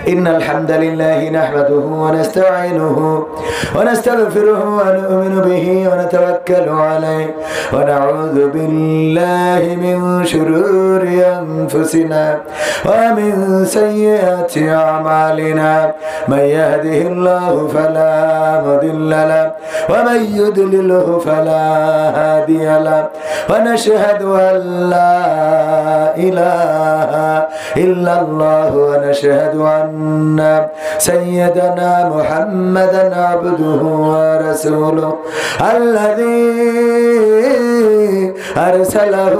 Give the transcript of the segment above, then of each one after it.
إن الحمد لله نحمده ونستعينه ونستغفره ونؤمن به ونتوكل عليه ونعوذ بالله من شرور أنفسنا ومن سيئات أعمالنا من يهده الله فلا مضل له ومن يضلله فلا هادي له ونشهد أن لا إله إلا الله ونشهد أن سيدنا محمدا عبده ورسوله الذي أرسله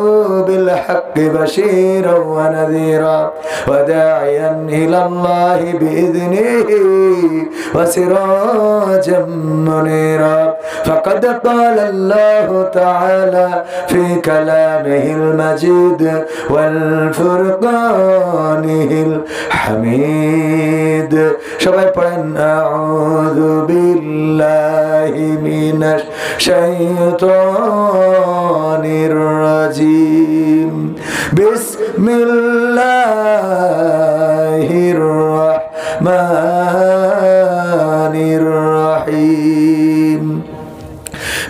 بالحق بشيرا ونذيرا وداعيا إلى الله بإذنه وسراجا منيرا فقد قال الله تعالى في كلامه المجيد والفرقانه الحميد সবাই পড়েন আউযু বিল্লাহি মিনাশ শাইতানির রাজিম বিসমিল্লাহির রাহমানির রহিম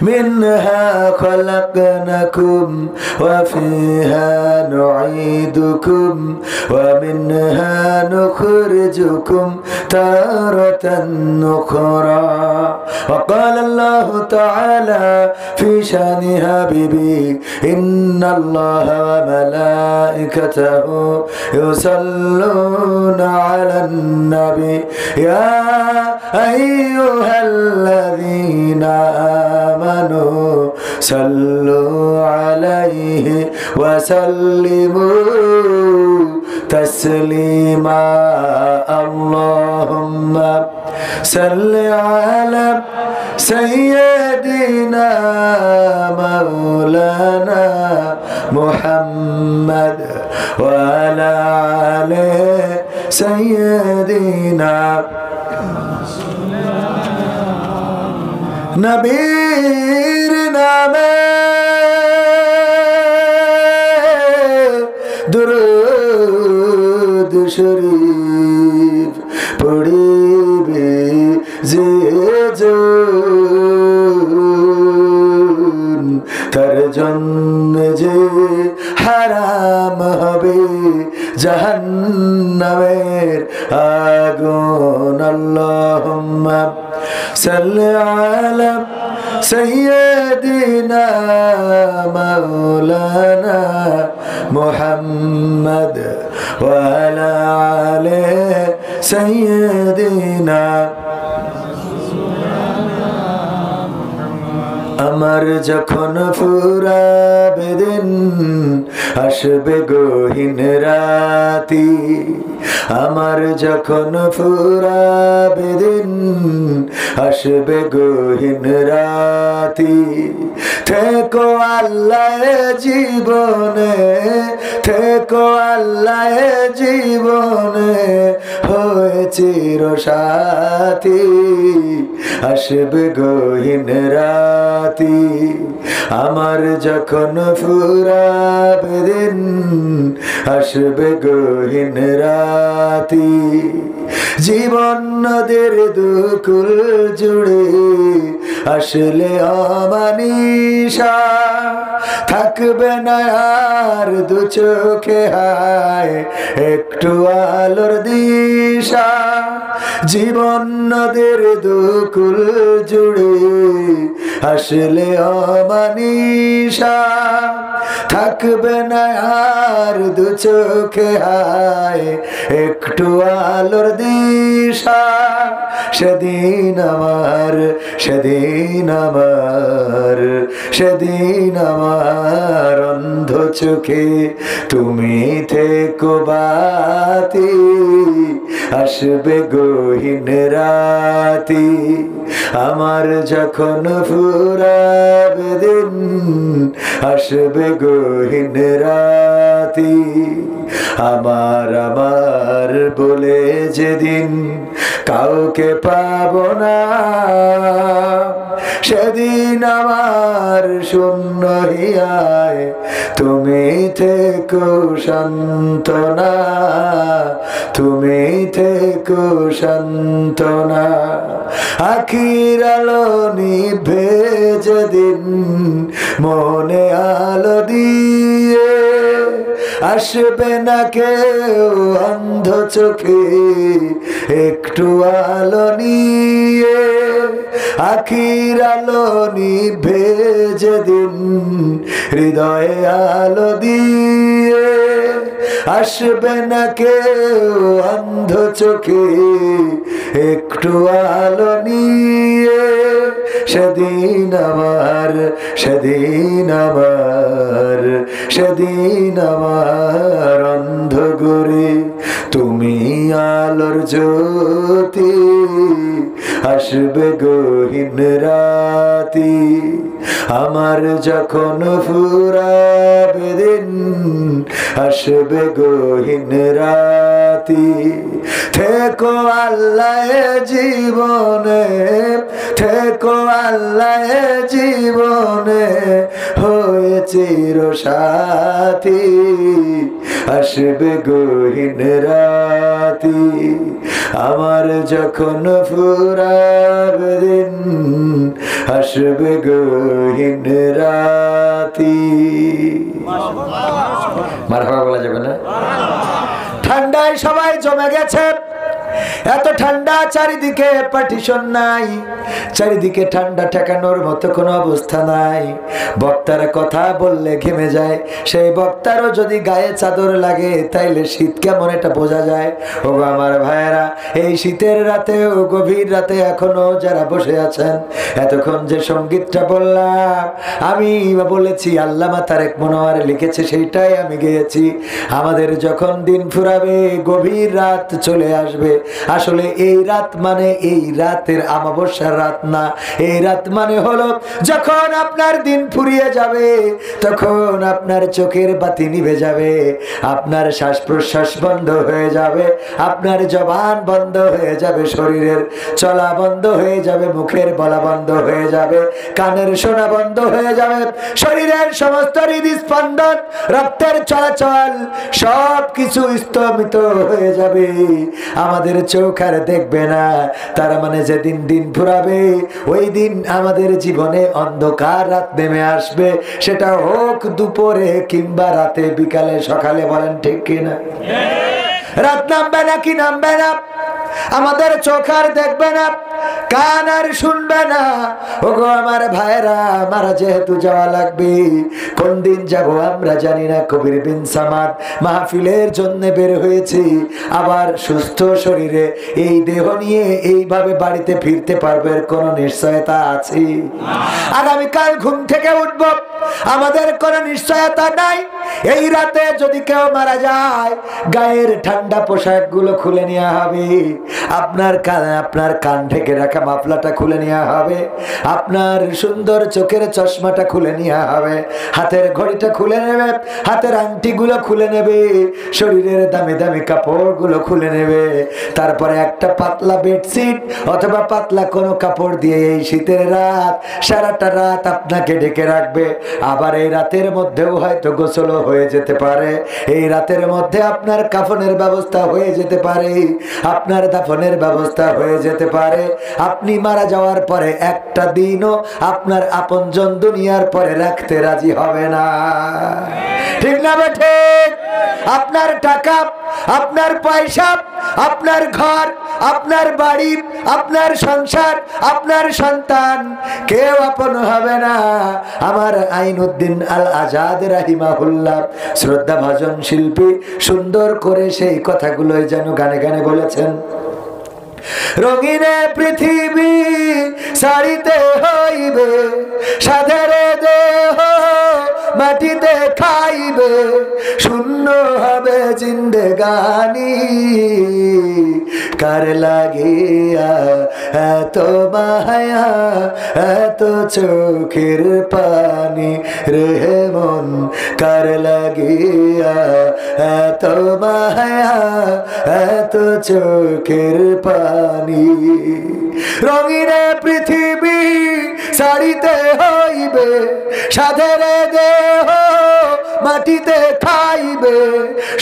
منها خلقناكم وفيها نعيدكم ومنها نخرجكم تارة أخرى وقال الله تعالى في شان حبيبي إن الله وملائكته يصلون على النبي يا أيها الذين آمنوا صلوا عليه وسلموا تسليما اللهم صل على سيدنا مولانا محمد وعلى آل سيدنا নবীর নামে দুরূদ শরীফ পড়িবে যে জন তার জন্য যে হারাম হবে জাহান্নামের আগুন আল্লাহুম্মা সাল্লি আলা সাইয়্যিদিনা মাওলানা মুহাম্মদ ওয়া আলা আলি সাইয়্যিদিনা আমার যখন ফুরাবে দিন আসবে গহীন রাতি আমার যখন ফুরাবে দিন আসবে গহীন রাতি থেকো আল্লাহ জীবনে থেকো আল্লাহ জীবনে হয়ে চির সাথী আসবে গহীন রাতি আমার যখন ফুরাবে দিন আসবে গহীন রাতি জীবন নদের দুকুল জুড়ে আসলে অমানিসা থাকবে না আর দু চোখে হায় একটু আলোর দিশা জীবন নদের দুকুল জুড়ে আসলে অমানিসা থাকবে না আর দু চোখে হায় একটু আলোর দিশা সেদিন আমার সেদিন আমার সেদিন আমার অন্ধ চোখে তুমি থেকো বাতি আসবে গহীন রাতি আমার যখন ফুরাবে দিন আসবে গহীন রাতি আমার আমার বলে যেদিন কাউকে পাবো না, সেদিন আমার শূন্য হিয়ায় তুমি থেকো সান্ত্বনা, তুমি থেকো সান্ত্বনা। আখির আলো নিভে যেদিন মনে আলো দিয়ে, আসবে না কেউ অন্ধ চোখে একটু আলো নিয়ে। আখির আলো নিভে যেদিন হৃদয়ে আলো দিয়ে, আসবে না কেউ অন্ধ চোখে একটু আলো নিয়ে। সেদিন আমার, সেদিন আমার, সেদিন আমার অন্ধ ঘরে তুমি আলোর জ্যোতি, আসবে গহীন রাতি। আমার যখন ফুরাবে দিন, আসবে গহীন রাতি। থেকো আল্লাহ জীবনে, থেকো আল্লাহ জীবনে হয়ে চির সাথী, আসবে গহীন রাতি। আমার যখন ফুরাবে দিন, আসবে গহীন রাতি। মারহাবা বলা যাবে না? ঠান্ডায় সবাই জমে গেছে, এত ঠান্ডা, চারিদিকে পার্টিশন নাই, চারিদিকে ঠান্ডা ঠেকানোর মতো কোনো অবস্থা নাই। বক্তার কথা বললে ঘেমে যায়, সেই বক্তারও যদি গায়ে চাদর লাগে তাইলে শীত কেমন এটা বোঝা যায়। ও আমার ভাইয়েরা, এই শীতের রাতে ও গভীর রাতে এখনো যারা বসে আছেন, এতক্ষণ যে সঙ্গীতটা বললাম আমি বলেছি আল্লামা তারেক মনোয়ার লিখেছে, সেইটাই আমি গেয়েছি। আমাদের যখন দিন ফুরাবে, গভীর রাত চলে আসবে, আসলে এই রাত মানে এই রাতের অমাবস্যার রাত না। এই রাত মানে হলো যখন আপনার দিন ফুরিয়ে যাবে, তখন আপনার চোখের বাতি নিভে যাবে, আপনার শ্বাস প্রশ্বাস বন্ধ হয়ে যাবে, আপনার জবান বন্ধ হয়ে যাবে, শরীরের চলা বন্ধ হয়ে যাবে, মুখের বলা বন্ধ হয়ে যাবে, কানের শোনা বন্ধ হয়ে যাবে, শরীরের সমস্ত হৃদস্পন্দন, রক্তের চলাচল সব কিছু স্তম্ভিত হয়ে যাবে। আমাদের চোখ আর দেখবে না। তার মানে যেদিন দিন ফুরাবে, ওই দিন আমাদের জীবনে অন্ধকার রাত নেমে আসবে, সেটা হোক দুপুরে কিংবা রাতে, বিকালে, সকালে, বলেন ঠিক কিনা? রাত নামবে না কি নামবে না, আমাদের চোখ আর দেখবে না, কান আর শুনবে না। ওগো আমার ভাইরা, মারা যেহেতু যাওয়া লাগবে, কোন দিন যাব আমরা জানি না। কবির বিন সামাদ মাহফিলের জন্য বের হয়েছি, আবার সুস্থ শরীরে এই দেহ নিয়ে এইভাবে বাড়িতে ফিরতে পারবে কোনো নিশ্চয়তা আছে? আগামীকাল ঘুম থেকে উঠব, আমাদের কোনো নিশ্চয়তা নাই। এই রাতে যদি কেউ মারা যায়, গায়ের ঠান্ডা পোশাক গুলো খুলে নেওয়া হবে, আপনার কান ঢেকে রাখা মাফলাটা খুলে নেওয়া হবে, আপনার সুন্দর চোখের চশমাটা খুলে নেওয়া হবে, হাতের ঘড়িটা খুলে নেবে, হাতের আংটিগুলো খুলে নেবে, শরীরের দামি দামি কাপড়গুলো খুলে নেবে। তারপরে একটা পাতলা বেডশিট অথবা পাতলা কোনো কাপড় দিয়ে এই শীতের রাত, সারাটা রাত আপনাকে ঢেকে রাখবে। আবার এই রাতের মধ্যেও হয়তো গোসল হয়ে যেতে পারে, এই রাতের মধ্যে আপনার কাফনের ব্যবস্থা হয়ে যেতে পারে, আপনার দাফনের ব্যবস্থা হয়ে যেতে পারে। আপনি মারা যাওয়ার পরে একটা দিনও আপনার আপনজন দুনিয়ার পরে রাখতে রাজি হবে না, ঠিক না বেঠে? আপনার টাকা, আপনার পয়সা, আপনার ঘর, আপনার বাড়ি, আপনার সংসার, আপনার সন্তান, কেউ আপন হবে না। আমার আইনউদ্দিন আল আজাদ রাহিমাহুল্লাহ, শ্রদ্ধা ভাজন শিল্পী, সুন্দর করে সেই কথাগুলোই যেন গানে গানে বলেছেন। রঙিনে পৃথিবী সারিতে হইবে, সাধের দেহ মাটিতে খাইবে, শূন্য হবে জিন্দেগানি, কার লাগিয়া এত মায়া এত চোখের পানি রে মন কার লাগিয়া এত মায়া এত চোখের পানি রঙিন পৃথিবী ছাড়িতে হইবে সাধের দেহ মাটিতে খাইবে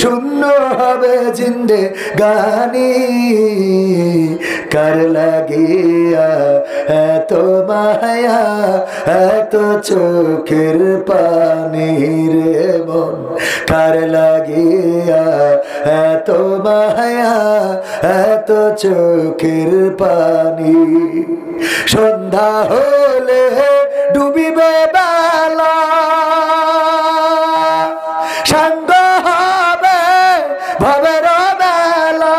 শূন্য হবে জিন্দে গানি কার লাগিয়া এত মায়া এত চোখের পানি রে মন কার লাগিয়া এত মায়া এত চোখের পানি সন্ধ্যা হলে ডুবিবে বেলা সাঙ্গ হবে ভবের বেলা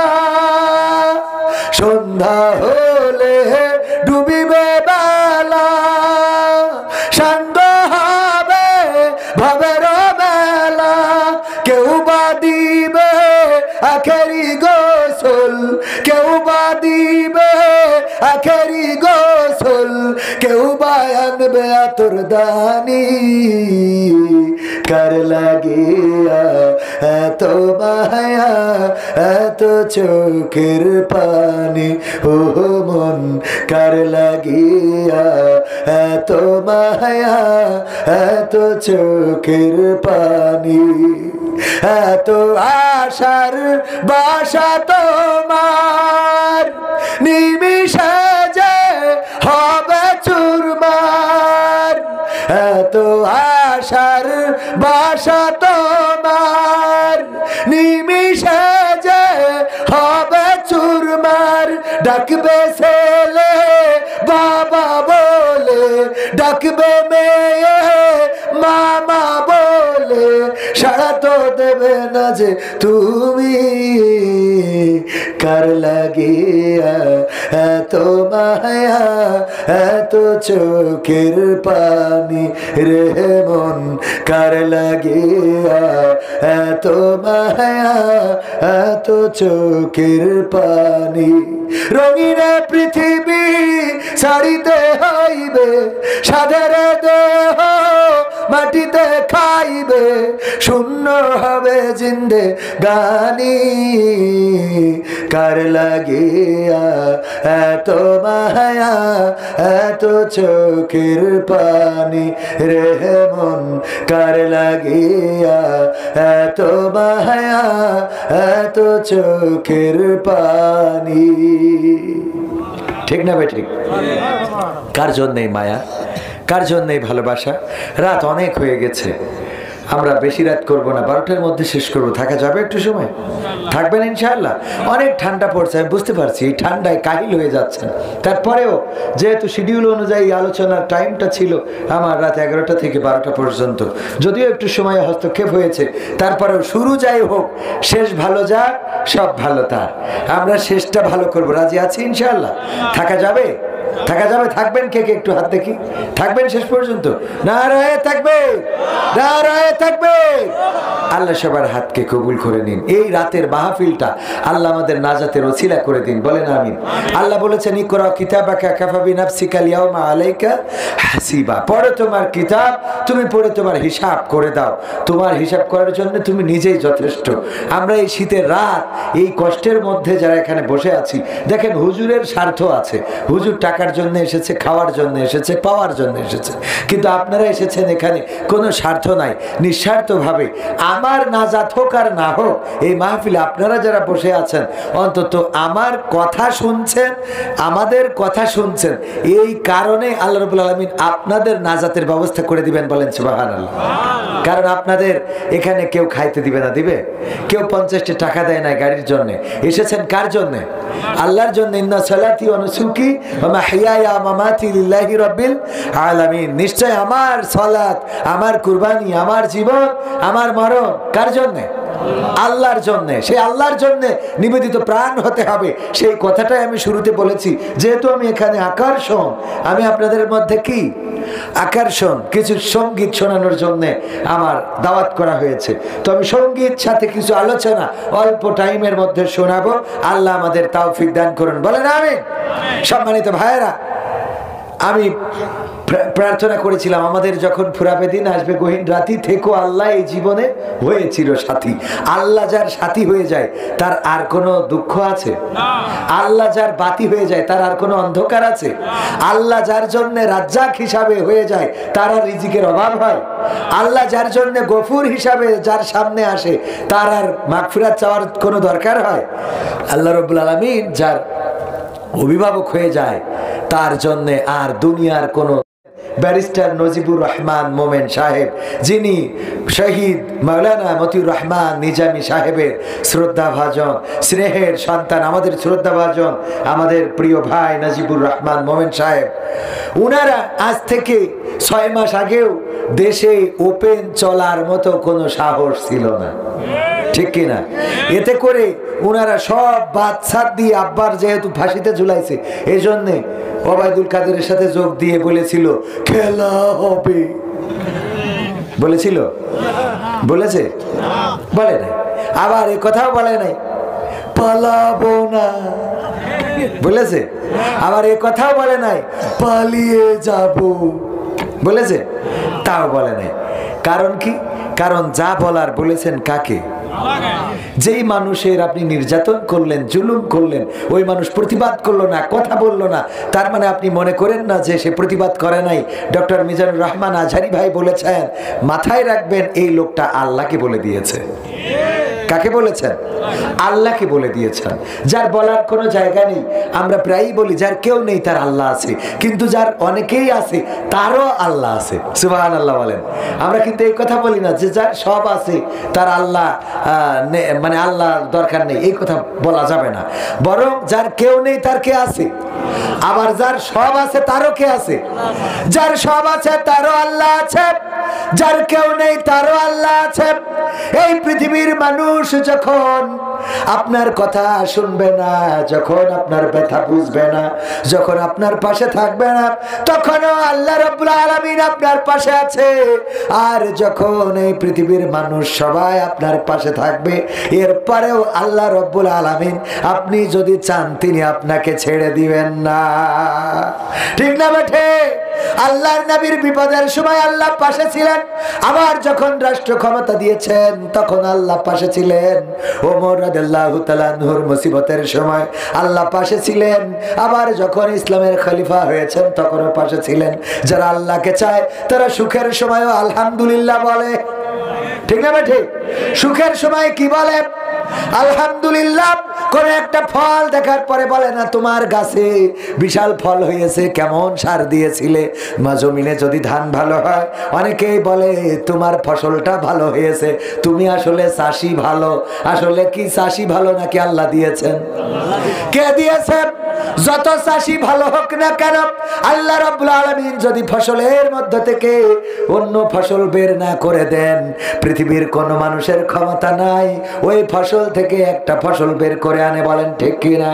সন্ধ্যা হলে ডুবিবে বেলা সাঙ্গ হবে ভবের বেলা কেউ বা দিবে আখেরি গোসল কেউ বা দিবে আখেরি গোসল কেউ বা আনবে আতর দানি কার লাগিয়া এত মায়া এত চোখের পানি ও মন কার লাগিয়া এত মায়া এত চোখের পানি এত আশার বাসা তোমার নিমিষে যে হবে চুরমার এত আশার বাসা তোমার নিমিষে যে হবে চুরমার ডাকবে ছেলে বাবা বলে ডাকবে মেয়ে মামা বলে সাড়া তো দেবে না যে তুমি কার লাগিয়া এত মায়া এত চোখের পানি রে মন কার লাগিয়া এত মায়া এত চোখের পানি রঙিন পৃথিবী ছাড়িতে হইবে সাধের দেহ মাটিতে খাইবে শূন্য হবে জিন্দে গানি কার লাগিয়া এত মায়া এত চোখের পানি রে মন কার লাগিয়া এত মায়া এত চোখের পানি ঠিক না ভাই ঠিক কার জন্যই মায়া কার জন্যই ভালোবাসা রাত অনেক হয়ে গেছে আমরা বেশি রাত করব না 12টার মধ্যে শেষ করব থাকা যাবে একটু সময় থাকবেন ইনশাআল্লাহ অনেক ঠান্ডা পড়ছে আমি বুঝতে পারছি এই ঠান্ডায় কাহিল হয়ে যাচ্ছেন তারপরেও যেহেতু শিডিউল অনুযায়ী আলোচনার টাইমটা ছিল আমার রাত 11টা থেকে 12টা পর্যন্ত যদিও একটু সময় হস্তক্ষেপ হয়েছে তারপরেও শুরু যাই হোক শেষ ভালো যাক সব ভালো তার আমরা শেষটা ভালো করব রাজি আছি ইনশাআল্লাহ থাকা যাবে থাকা যাবে থাকবেন কে কে একটু হাত দেখি থাকবেন শেষ পর্যন্ত নারায়ে তাকবীর নারায়ে তাকবীর আল্লাহ সবার হাতকে কবুল করে নিন এই রাতের মাহফিলটা আল্লাহ আমাদের নাজাতের ওসিলা করে দিন বলেন আমিন আল্লাহ বলেছেন ইকরা কিতাবাকা কাফা বিনাফসিকা আল-ইয়াওমা আলাইকা হাসিবা পড়ো তোমার কিতাব তুমি পড়ে তোমার হিসাব করে দাও তোমার হিসাব করার জন্য তুমি নিজেই যথেষ্ট আমরা এই শীতের রাত এই কষ্টের মধ্যে যারা এখানে বসে আছি দেখেন হুজুরের স্বার্থ আছে হুজুর টাকার জন্য এসেছে খাওয়ার জন্য এসেছে পাওয়ার জন্য এসেছে কিন্তু আপনারা এসেছেন এখানে কোনো স্বার্থ নাই নিঃস্বার্থভাবে আমার নাজাত হোক আর না হোক এই মাহফিলে আপনারা যারা বসে আছেন অন্তত আমার কথা শুনছেন আমাদের কথা শুনছেন এই কারণে আল্লাহ রাব্বুল আলামিন আপনাদের নাজাতের ব্যবস্থা করে দিবেন বলেন সুবহানাল্লাহ কারণ আপনাদের এখানে কেউ খাইতে দিবে না দিবে কেউ 50টা টাকা দেয় না গাড়ির জন্য এসেছেন কার জন্য আল্লাহর জন্য ইন্না সালাতি ওয়া নুসুকি ওয়া মাহইয়ায়া ওয়া মামাতি লিল্লাহি রাব্বিল আলামিন নিশ্চয় আমার সালাত আমার কুরবানি আমার জীবন আমার মরণ কার জন্য আল্লাহর জন্য। সেই আল্লাহর জন্য নিবেদিত প্রাণ হতে হবে। সেই কথাটাই আমি শুরুতে বলেছি। যেহেতু আমি এখানে আকর্ষণ, আমি আপনাদের মধ্যে কি আকর্ষণ কিছু সঙ্গীত শোনানোর জন্য আমার দাওয়াত করা হয়েছে। তো আমি সঙ্গীত সাথে কিছু আলোচনা অল্প টাইমের মধ্যে শোনাবো। আল্লাহ আমাদের তৌফিক দান করুন, বলেন আমিন। সম্মানিত ভাইয়েরা, আমি প্রার্থনা করেছিলাম আমাদের যখন ফুরাবে দিন আসবে, গহীন রাতি থেকেও আল্লাহ এই জীবনে হয়েছিল সাথী। আল্লাহ যার সাথী হয়ে যায় তার আর কোনো দুঃখ আছে? আল্লাহ যার বাতি হয়ে যায় তার আর কোনো অন্ধকার আছে? আল্লাহ যার জন্য রাজ্জাক হিসাবে হয়ে যায় তার আর রিজিকের অভাব হয়? আল্লাহ যার জন্য গফুর হিসাবে যার সামনে আসে তার আর মাগফিরাত চাওয়ার কোনো দরকার হয়? আল্লাহ রাব্বুল আলামিন যার অভিভাবক হয়ে যায় তার জন্য আর দুনিয়ার কোনো ব্যারিস্টার নজিবুর রহমান মোমেন সাহেব, যিনি শহীদ মাওলানা মতিউর রহমান নিজামী সাহেবের শ্রদ্ধাভাজন স্নেহের সন্তান, আমাদের শ্রদ্ধাভাজন আমাদের প্রিয় ভাই নজিবুর রহমান মোমেন সাহেব, উনারা আজ থেকে 6 মাস আগেও দেশে ওপেন চলার মতো কোনো সাহস ছিল না, ঠিক কিনা? এতে করে উনারা সব বাচ্চা দিয়ে আব্বার যেহেতু ফাঁসিতে ঝুলাইছে এই জন্যে ওবায়দুল কাদেরের সাথে যোগ দিয়ে বলেছিল খেলা হবে। বলেছিল? বলেছে? বলে নাই। আবার এ কথাও বলে নাই পালাবো না, বলেছে? আবার এ কথাও বলে নাই পালিয়ে যাব, বলেছে? তাও বলে নাই। কারণ কি? কারণ যা বলার বলেছেন কাকে? যেই মানুষের আপনি নির্যাতন করলেন, জুলুম করলেন, ওই মানুষ প্রতিবাদ করলো না, কথা বললো না, তার মানে আপনি মনে করেন না যে সে প্রতিবাদ করে নাই। ডক্টর মিজানুর রহমান আজহারি ভাই বলেছেন, মাথায় রাখবেন এই লোকটা আল্লাহকে বলে দিয়েছে। কাকে বলেছেন? আল্লাহকে বলে দিয়েছেন। যার বলার কোনো জায়গা নেই, আমরা প্রায়ই বলি যার কেউ নেই তার আল্লাহ আছে, কিন্তু যার অনেকেই আছে তারও আল্লাহ আছে। সুবহানাল্লাহ বলেন। আমরা কিন্তু এই কথা বলি না যে যার সব আছে তার আল্লাহ মানে আল্লাহ দরকার নেই, এই কথা বলা যাবে না। বরং যার কেউ নেই তার কে আছে, আবার যার সব আছে তারও কে আছে। যার সব আছে তারও আল্লাহ আছে, যার কেউ নেই তারও আল্লাহ আছে। এই পৃথিবীর মানুষ যখন আপনার কথা শুনবে না, যখন আপনার ব্যথা বুঝবে না, যখন আপনার পাশে থাকবে না, তখনও আল্লাহ রাব্বুল আলামিন আপনার পাশে আছে। আর যখন এই পৃথিবীর মানুষ সবাই আপনার পাশে থাকবে, এরপরেও আল্লাহ রাব্বুল আলামিন আপনি যদি চান তিনি আপনাকে ছেড়ে দিবেন না, ঠিক না বেঠে? আল্লাহর নবীর বিপদের সময় আল্লাহ পাশে ছিলেন, আবার যখন রাষ্ট্র ক্ষমতা দিয়েছেন তখন আল্লাহ পাশে ছিলেন। ওমর রাদিয়াল্লাহু তাআলা আনহুর মুসিবতের সময় আল্লাহ পাশে ছিলেন, আবার যখন ইসলামের খলিফা হয়েছেন তখনও পাশে ছিলেন। যারা আল্লাহকে চায় তারা সুখের সময়ও আলহামদুলিল্লাহ বলে, ঠিক না বেঠে? সুখের সময় কি বলে? আলহামদুলিল্লাহ। কোন একটা ফল দেখার পরে বলে না তোমার গাছে বিশাল ফল হয়েছে, কেমন সার দিয়েছিলে? জমিনে যদি ধান ভালো হয় অনেকেই বলে তোমার ফসলটা ভালো হয়েছে, তুমি আসলে চাষি ভালো। আসলে কি চাষি ভালো নাকি আল্লাহ দিয়েছেন? কে দিয়েছেন? যত চাষি ভালো হোক না কেন, আল্লাহ রাব্বুল আলামিন যদি ফসলের মধ্য থেকে অন্য ফসল বের না করে দেন, পৃথিবীর কোন মানুষের ক্ষমতা নাই ওই ফসল থেকে একটা ফসল বের করে আনে, বলেন ঠিক কিনা?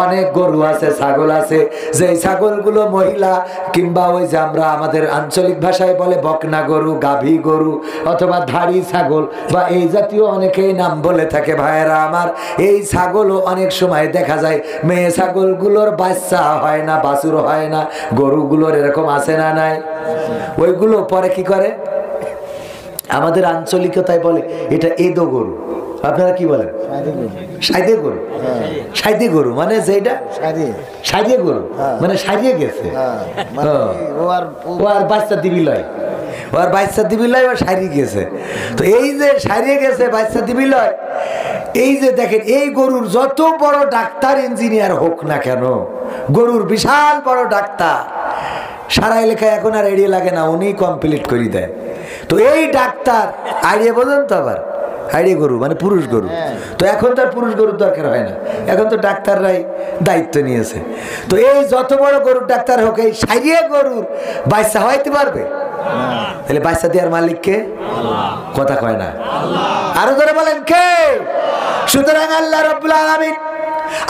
অনেক গরু আছে, ছাগল আছে, যে ছাগলগুলো মহিলা কিংবা ওই যে আমরা আমাদের আঞ্চলিক ভাষায় বলে বকনা গরু, গাভী গরু অথবা ধাড়ি ছাগল বা এই জাতীয় অনেকেই নাম বলে থাকে। ভাইয়েরা আমার, এই ছাগলও অনেক সময় দেখা যায় মেয়ে ছাগলগুলোর বাচ্চা হয় না, বাছুর হয় না, গরুগুলোর এরকম আছে না নাই? ওইগুলো পরে কি করে আমাদের আঞ্চলিকতায় বলে এটা এদো গরু। আপনারা কি বলেন? সাইদে গরু। সাইদে গরু মানে যেটা সারিয়ে গরু মানে সারিয়ে গেছে, ও আর বাচ্চা দিবি লয়, ও আর বাচ্চা দিবি লয়, ও সারিয়ে গেছে। তো এই যে সারিয়ে গেছে বাচ্চা দিবি লয়, এই যে দেখেন এই গরুর যত বড় ডাক্তার ইঞ্জিনিয়ার হোক না কেন, গরুর বিশাল বড় ডাক্তার, সারা এলাকায় এখন আর এড়িয়ে লাগে না, উনি কমপ্লিট করে দেয়। তো এই ডাক্তার আইডিয়া বোঝেন তো, আবার আইডিয়া গরু মানে পুরুষ গরু। তো এখন তো আর পুরুষ গরুর দরকার হয় না, এখন তো ডাক্তাররাই দায়িত্ব নিয়েছে। তো এই যত বড় গরুর ডাক্তার হোক, এই সারিয়ে গরুর বাচ্চা হইতে পারবে? তাহলে বাচ্চা দেওয়ার মালিক কে? কথা কয় না, আরো ধরে বলেন কে? সুতরাং আল্লাহ রাব্বুল আলামিন,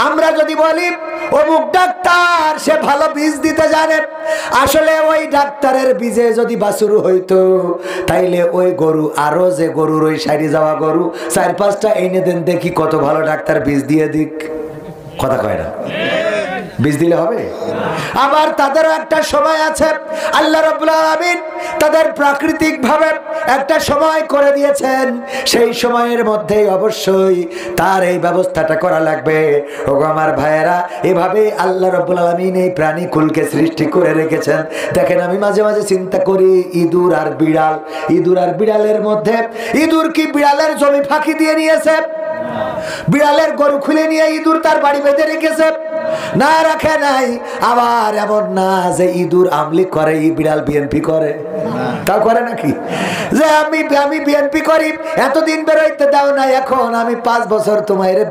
আমরা যদি বলি অমুক ডাক্তার সে ভালো বীজ দিতে জানে, আসলে ওই ডাক্তারের বীজে যদি বাছুর হইতো তাইলে ওই গরু, আরো যে গরুর ওই সাইডে যাওয়া গরু 4-5টা এনে দেন, দেখি কত ভালো ডাক্তার বীজ দিয়ে দিক। কথা কয় না, বীজ দিলে হবে? আবার তাদেরও একটা সময় আছে, আল্লাহ রাব্বুল আলামিন তাদের প্রাকৃতিক ভাবে একটা সময় করে দিয়েছেন, সেই সময়ের মধ্যে অবশ্যই তার এই ব্যবস্থাটা করা লাগবে। ওগো আমার ভাইয়েরা, এভাবে আল্লাহ রাব্বুল আলামিন এই প্রাণী কুলকে সৃষ্টি করে রেখেছেন। দেখেন, আমি মাঝে মাঝে চিন্তা করি, ইঁদুর আর বিড়াল, ইঁদুর আর বিড়ালের মধ্যে, ইঁদুর কি বিড়ালের জমি ফাঁকি দিয়ে নিয়েছে? বিড়ালের গরু খুলে নিয়ে ইঁদুর তার বাড়ি বেঁধে রেখেছে? না, রাখে নাই। আবার এমন না যে ইঁদুর আমলিক করে, বিড়াল বিএনপি করে, তাও করে নাকি? যে আমি বিএনপি করি, এতদিন বেরোইতে দাও না, এখন আমি 5 বছর তোমারে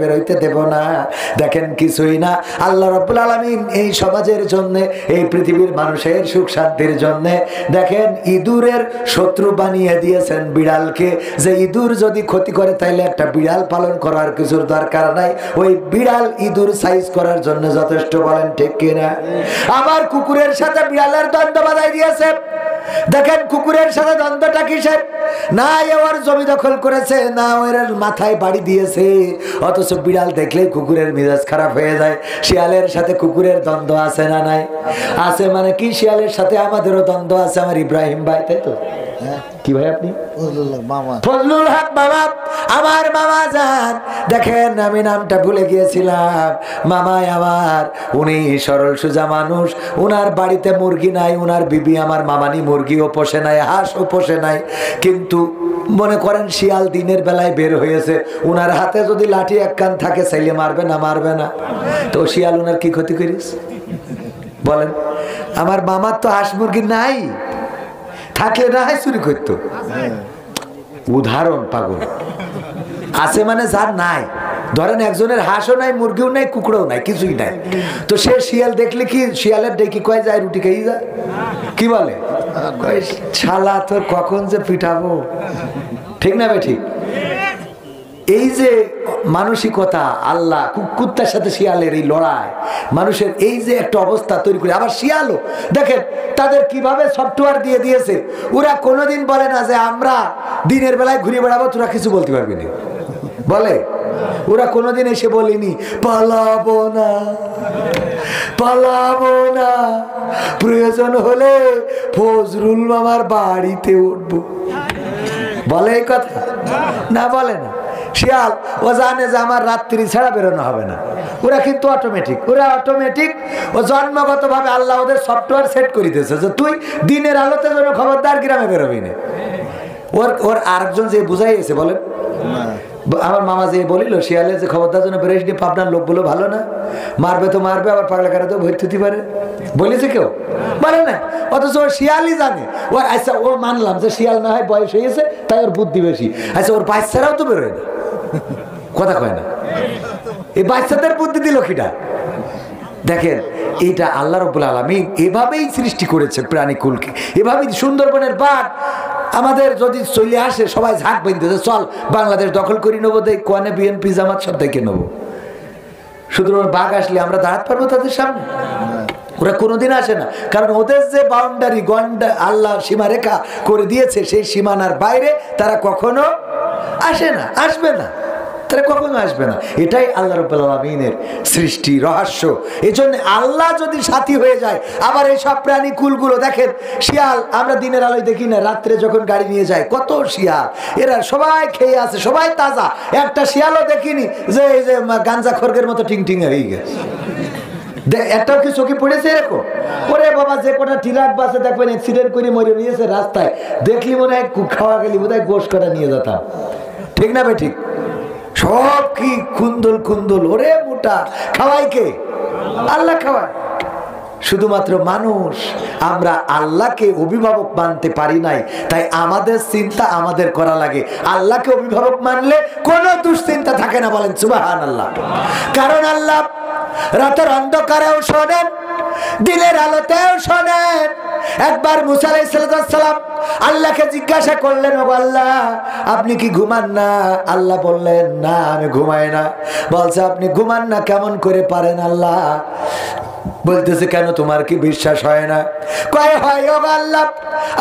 বেরোইতে দেব না। দেখেন, কিছুই না। আল্লাহ রাব্বুল আলামিন এই সমাজের জন্য, এই পৃথিবীর মানুষের সুখ শান্তির জন্য, দেখেন ইঁদুরের শত্রু বানিয়ে দিয়েছেন বিড়ালকে, যে ইঁদুর যদি ক্ষতি করে তাইলে একটা বিড়াল পালন করার কিছুর দরকার নাই, ওই বিড়াল ইঁদুর সাইজ করার জন্য যথেষ্ট। বলেন ঠিক কিনা? আবার কুকুরের সাথে বিড়ালের দ্বন্দ্ব বাঁধাই দিয়েছে। দেখেন, কুকুরের সাথে দ্বন্দ্বটা কিসের? না ওর জমি দখল করেছে, না ওর মাথায় বাড়ি দিয়েছে, অথচ বিড়াল দেখলেই কুকুরের মেজাজ খারাপ হয়ে যায়। শিয়ালের সাথে কুকুরের দ্বন্দ্ব আছে না নাই? আছে। মানে কি, শিয়ালের সাথে আমাদেরও দ্বন্দ্ব আছে। আমার ইব্রাহিম ভাই, তাই তো? কি ভাই আপনি? ফজলুল হক মামা, আমার মামা যান। দেখেন, আমি নামটা ভুলে গিয়েছিলাম। মামাই আমার, উনি সরল সোজা মানুষ, উনার বাড়িতে মুরগি নাই, উনার বিবি আমার মামানি মুরগিও পোষে নাই, হাঁসও পোষে নাই, কিন্তু মনে করেন শিয়াল দিনের বেলায় বের হয়েছে, উনার হাতে যদি লাঠি এক কান থাকে, চাইলে মারবে না? মারবে না। তো শিয়াল উনার কি ক্ষতি করিস বলেন? আমার মামার তো হাঁস মুরগি নাই, থাকলে না হয় চুরি করতো। উদাহরণ, পাগল আছে মানে যার নাই। ধরেন একজনের হাঁসও নাই, মুরগিও নাই, কুকুরও নাই, কিছুই নাই, তো সে শিয়াল দেখলে কি শিয়ালের ডেকে কয় যায় রুটি খেয়ে যায়? কি বলে? শালা তোর কখন যে পিঠাবো। ঠিক না ভাই? ঠিক। এই যে মানসিকতা, আল্লাহ কুত্তার সাথে শিয়ালের এই লড়াই, মানুষের এই যে একটা অবস্থা তৈরি করে। আবার শিয়ালও দেখেন তাদের কিভাবে সফটওয়্যার দিয়ে দিয়েছে, ওরা কোনোদিন বলে না যে আমরা দিনের বেলায় ঘুরে বেড়াবো, তোরা কিছু বলতে পারবি না, বলে? ওরা কোনোদিন এসে বলেনি পালাবো না, পালাবো না, প্রয়োজন হলে ফজরুল মামার বাড়িতে উঠবো, বলে এই কথা? না, বলে না। শিয়াল ও জানে যে আমার রাত্রি ছাড়া বেরোনো হবে না। ওরা কিন্তু অটোমেটিক, ও জন্মগত ভাবে আল্লাহ ওদের সফটওয়্যার সেট করে দিয়েছে যে তুই দিনের আলোতে যেন খবরদার গ্রামে বেরোবি না। ওর আরেকজন যে বুঝাইছে, বলেন, আমার মামা যে বলিল শিয়ালে যে খবরদার জন্য বেরোস নি, পাবনার লোক বলো ভালো না, মারবে তো মারবে, আবার পাগলা কারা তো ভর্তি হতে পারে, বলেছে কেউ? বলে না। অথচ ওর শিয়ালই জানে। ও আচ্ছা, ও মানলাম যে শিয়াল না হয় বয়স হয়েছে তাই ওর বুদ্ধি বেশি, আচ্ছা ওর বাচ্চারাও তো বেরোয় না, কথা কয় না। এই বাচ্চাদের বুদ্ধি দিল কিটা? দেখেন, এটা আল্লাহ রাব্বুল আলামিন এভাবেই সৃষ্টি করেছে প্রাণীকুলকে, এভাবেই। সুন্দরবনের বাঘ আমাদের যদি চলে আসে, সবাই ঝাঁক বেঁধেছে, চল বাংলাদেশ দখল করে নেবো, দেখ কোয়ানে বিএনপি জামাত সব দেখে নেবো। সুতরাং বাঘ আসলে আমরা দাঁড়াতে পারবো তাদের সামনে? ওরা কোনোদিন আসে না, কারণ ওদের যে বাউন্ডারি গন্ডা আল্লাহ সীমারেখা করে দিয়েছে, সেই সীমানার বাইরে তারা কখনো আসে না, আসবে না, তারা কখনো আসবে না। এটাই আল্লাহ রাব্বুল আলামিনের সৃষ্টি রহস্য। এজন্য আল্লাহ যদি সাথী হয়ে যায়, আবার এই সব প্রাণী কুলগুলো দেখেন, শিয়াল আমরা দিনের আলোয় দেখি না, রাত্রে যখন গাড়ি নিয়ে যায় কত শিয়াল, এরা সবাই খেয়ে আছে, সবাই তাজা। একটা শিয়ালও দেখিনি যে এই যে গাঞ্জা খড়গের মতো টিং টিং হয়ে গেছে। একটাও কি চোখে পড়েছে এরকম? ওরে বাবা, যে কটা ট্রাক বাসে দেখবেন অ্যাক্সিডেন্ট করে মরে নিয়েছে রাস্তায়, দেখলি মনে হয় খাওয়া গেলি বোধ হয় গোশ করা নিয়ে যেতাম। ঠিক না ভাই? ঠিক। সব কি কুন্দল কুন্দল, ওরে মোটা, খাওয়াই কে? আল্লাহ খাওয়ায়। শুধুমাত্র মানুষ আমরা আল্লাহকে অভিভাবক মানতে পারি নাই, তাই আমাদের চিন্তা আমাদের করা লাগে। আল্লাহকে অভিভাবক মানলে কোনো দুশ্চিন্তা থাকে না, বলেন সুবহানাল্লাহ। কারণ আল্লাহ রাতের অন্ধকারেও শোনেন, দিনের আলোতেও শোনেন, একবার মুসা আলাইহিস সালাম আল্লাহকে জিজ্ঞাসা করলেন, ও আল্লাহ আপনি কি ঘুমান না? আল্লাহ বললেন, না আমি ঘুমাই না। বলছে, আপনি ঘুমান না কেমন করে পারেন আল্লাহ? বলতেছে, কেন তোমার কি বিশ্বাস হয় না? কয় হয় ও আল্লাহ,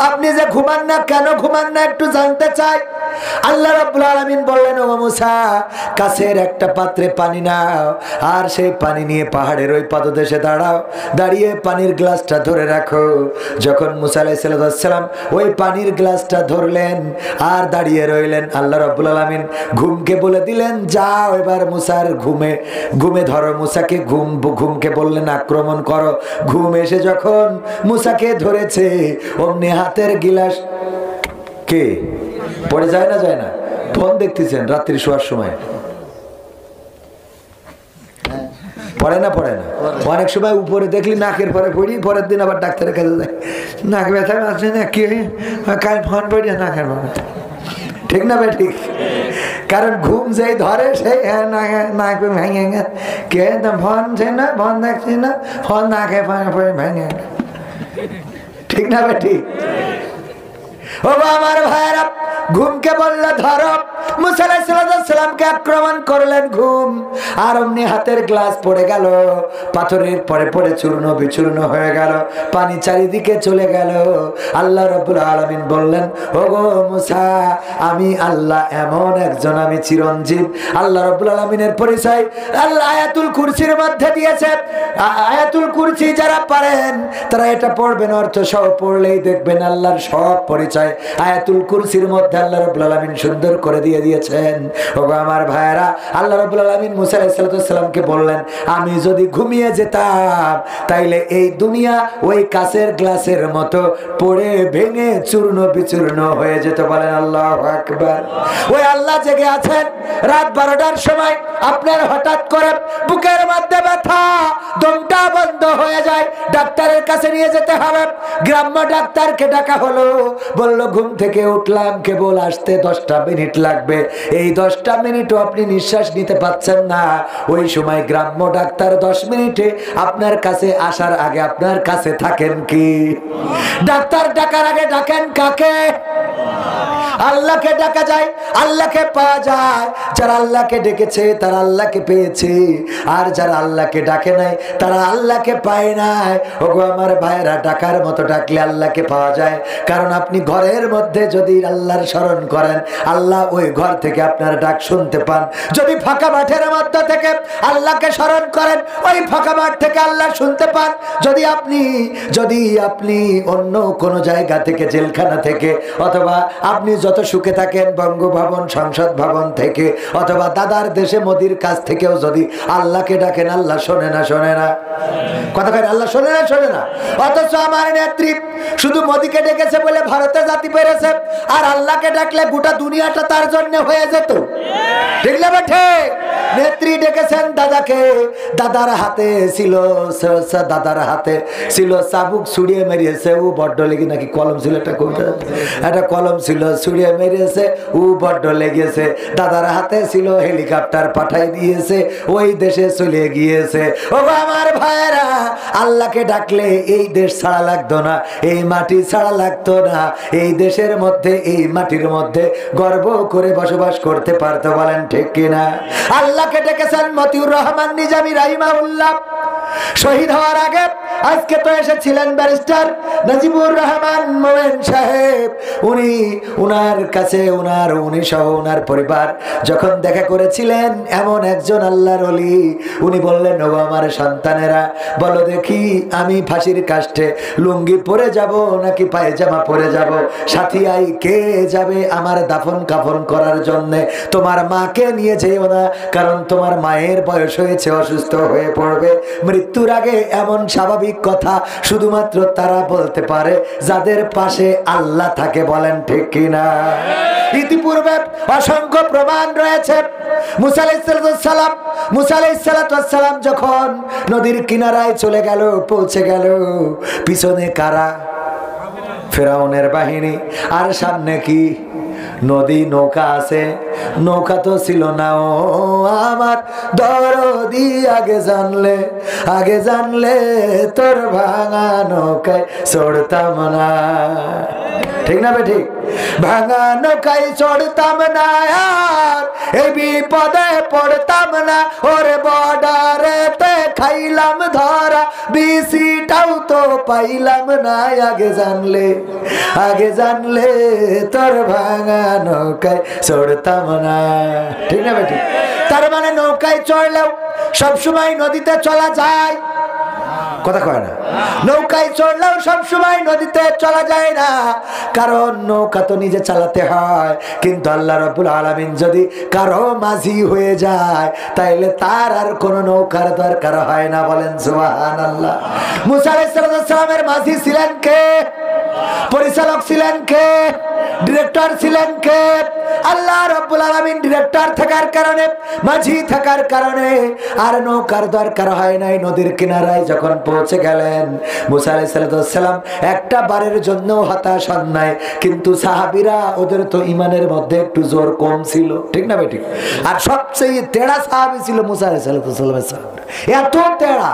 আপনি যে ঘুমান না, কেন ঘুমান না একটু জানতে চাই। আল্লাহ রাব্বুল আলামিন বললেন, ও মুসা, কাছের একটা পাত্রে পানি নাও, আর সেই পানি নিয়ে পাহাড়ের ওই পাদদেশে দাঁড়াও, দাঁড়িয়ে পানির গ্লাসটা ধরে রাখো। যখন মুসা আলাইহিস সালাম ওই পানির গ্লাসটা ধরলেন আর দাঁড়িয়ে রইলেন, আল্লাহ রাব্বুল আলামিন ঘুমকে বলে দিলেন, যাও এবার মুসার ঘুমে ধরো। মুসাকে ঘুমকে বললেন, আক্রমণ করো। ঘুম এসে যখন মুসাকে ধরেছে, অমনি হাতের গিলাস কে পড়ে যায় না, যায় না? ফোন দেখতেছেন রাত্রি শোয়ার সময়, পড়ে না? পড়ে না। অনেক সময় উপরে দেখলি নাকের পরে পড়ি, পরের দিন আবার ডাক্তারের কাছে যায়, নাক ব্যথা আছে না কি, কাল ফোন পড়ি নাকের পরে। ঠিক না ভাই? ঠিক। কারণ ঘুম যেই ধরে সেই নাক ভেঙে কে ফোন ছে না, ফোন দেখছি না, ফোন নাকে পরে ভেঙে। ঠিক না ভাই? ঠিক। ও আমার ভাইরা, ঘুমকে বলল ধরো। মুসা আলাইহিস সালামকে আক্রমণ করলেন ঘুম, আর অমনি হাতের গ্লাস পড়ে গেল, পাথরের পরে পরে চূর্ণ বিচূর্ণ হয়ে গেল, পানি চারিদিকে চলে গেল। আল্লাহ রাব্বুল আলামিন বললেন, ওগো মুসা, আমি আল্লাহ এমন একজন, আমি চিরঞ্জীব। আল্লাহ রাব্বুল আলামিনের পরিচয় আল্লাহ আয়াতুল কুরসির মধ্যে দিয়েছে। আয়াতুল কুরসি যারা পারেন তারা এটা পড়বেন, অর্থ সহ পড়লেই দেখবেন আল্লাহর সব পরিচয় আয়াতুল কুরসির মধ্যে আল্লাহ রাব্বুল আলামিন সুন্দর করে দিয়ে দিয়েছেন। ওগো আমার ভাইরা, আল্লাহ রাব্বুল আলামিন মুসা আলাইহিস সালামকে বললেন, আমি যদি ঘুমিয়ে যেতাম তাইলে এই দুনিয়া ওই কাচের গ্লাসের মতো পড়ে ভেঙে চূর্ণ বিচূর্ণ হয়ে যেত। বলেন আল্লাহু আকবার। ওই আল্লাহ জেগে আছেন, রাত 12টার সময় আপনার হঠাৎ করে বুকের মধ্যে ব্যথা, দমটা বন্ধ হয়ে যায়, ডাক্তারের কাছে নিয়ে যেতে হবে। গ্রাম্য ডাক্তারকে ডাকা হলো, বলল ঘুম থেকে উঠলাম, কেবল আসতে 10টা মিনিট লাগবে, এই 10টা মিনিটও আপনি নিঃশ্বাস নিতে পাচ্ছেন না। ওই সময় গ্রাম্য ডাক্তার 10 মিনিটে আপনার কাছে আসার আগে আপনার কাছে থাকেন কি? ডাক্তার ডাকার আগে ডাকেন কাকে? আল্লাহকে ডাকা যায়, আল্লাহকে পাওয়া যায়। যারা আল্লাহকে ডেকেছে তারা আল্লাহকে পেয়েছে, আর যারা আল্লাহকে ডাকে নাই তারা আল্লাহকে পায় নাই। ওগো আমার ভাইরা, ডাকার মতো ডাকলে আল্লাহকে পাওয়া যায়। কারণ আপনি ঘরের মধ্যে যদি আল্লাহর স্মরণ করেন, আল্লাহ ওই ঘর থেকে আপনার ডাক শুনতে পান। যদি ফাঁকা মাঠের মধ্যে থেকে আল্লাহকে স্মরণ করেন, ওই ফাঁকা মাঠ থেকে আল্লাহ শুনতে পান। যদি আপনি অন্য কোনো জায়গা থেকে, জেলখানা থেকে, অথবা আপনি যত সুখে থাকেন বঙ্গভবন, সংসদ ভবন থেকে, অথবা দাদার দেশে মোদির কাছ থেকেও যদি আল্লাহকে ডাকেন, আল্লাহ শোনে না? শোনে না? কথা কয় আল্লাহ শোনে না? শোনে না? অথচ আমার নেত্রী শুধু মোদিকে ডেকেছে বলে ভারতে জাতি পেরেছে, আর আল্লাহকে ডাকলে গোটা দুনিয়াটা তার জন্য হয়ে যেত। ঠিক না? ঠিক। নেত্রী ডেকেছেন দাদাকে, দাদার হাতে ছিল চাবুক, ছুড়িয়ে মেরিয়েছে, ও বড্ড লেগে, নাকি কলম ছিল, একটা কলম ছিল, ছুড়িয়ে মেরিয়েছে, ও বড্ড লেগেছে। দাদার হাতে ছিল হেলিকপ্টার, পাঠাই দিয়েছে, ওই দেশে চলে গিয়েছে। ও আমার ভাইয়েরা, আল্লাহকে ডাকলে এই দেশ ছাড়া লাগতো না, এই মাটি ছাড়া লাগতো না, এই দেশের মধ্যে, এই মাটির মধ্যে গর্ব করে বসবাস করতে পারতো। বলেন ঠিক কিনা? আল্লাহকে ডেকেছেন মতিউর রহমান নিজামী রাহিমাহুল্লাহ। শহীদ হওয়ার আগে আজকে তো এসেছিলেন ব্যারিস্টার নাজিবুর রহমান মোমেন সাহেব। উনার কাছে উনি সহ উনার পরিবার যখন দেখা করেছিলেন এমন একজন আল্লাহর ওলি, উনি বললেন, ও আমার সন্তানেরা, বলো দেখি আমি ফাঁসির কাষ্ঠে লুঙ্গি পরে যাব নাকি পায়জামা পরে যাব? সাথী আই, কে যাবে আমার দাফন কাফন করার জন্যে? তোমার মাকে নিয়ে যেও না, কারণ তোমার মায়ের বয়স হয়েছে, অসুস্থ হয়ে পড়বে। মৃত্যুর আগে এমন স্বাভাবিক কথা শুধুমাত্র তারা বলতে পারে যাদের পাশে আল্লাহ থাকে। বলেন ঠিক কিনা? ইতিপূর্বে অসংখ্য প্রমাণ রয়েছে। মুসা আলাইহিস সালাম যখন নদীর কিনারায় চলে গেল, পৌঁছে গেল, পিছনে কারা? ফেরাউনের বাহিনী, আর সামনে কি? নদী নৌকা আছে, নৌকা তো ছিল না ও আমার দরদি, আগে জানলে তোর ভাঙা নৌকায় চড়তাম না। ঠিক না ঠিক? ভাঙা নৌকায় চড়তাম না, আর এই বিপদে পড়তাম না। ওরে বর্ডারেতে খাইলাম ধরা, বিসিটাও তো পাইলাম না। আগে জানলে তোর ভাঙা নৌকায় চড়তাম না। ঠিক না বেটি? তার মানে নৌকায় চড়লেও সবসময় নদীতে চলা যায়, কথা কয় না? নৌকায় চড়লেও সবসময় নদীতে চলা যায় না, কারণ নৌকা তো নিজে চালাতে হয়। কিন্তু আল্লাহ রাব্বুল আলামিন যদি কারো মাঝি হয়ে যায়, তাইলে তার আর কোনো নৌকার দরকার হয় না। বলেন সুবহানাল্লাহ। মুসা আলাইহিস সালামের মাঝি ছিলেন কে? পরিচালক ছিলেন কে? ডিরেক্টর ছিলেন কে? আল্লাহ রাব্বুল আলামিন ডিরেক্টর থাকার কারণে, মাঝি থাকার কারণে আর নৌকার দরকার হয় নাই। নদীর কিনারায় যখন পৌঁছে গেলেন, মুসা আলাইহিস সালাম একটা বারের জন্য হতাশ হন নাই। কিন্তু সাহাবীরা, ওদের তো ইমানের মধ্যে একটু জোর কম ছিল, ঠিক না বেটি? আর সবচেয়ে তেড়া সাহাবী ছিল মুসা আলাইহিস সালামের সাহাবী। এত তেড়া,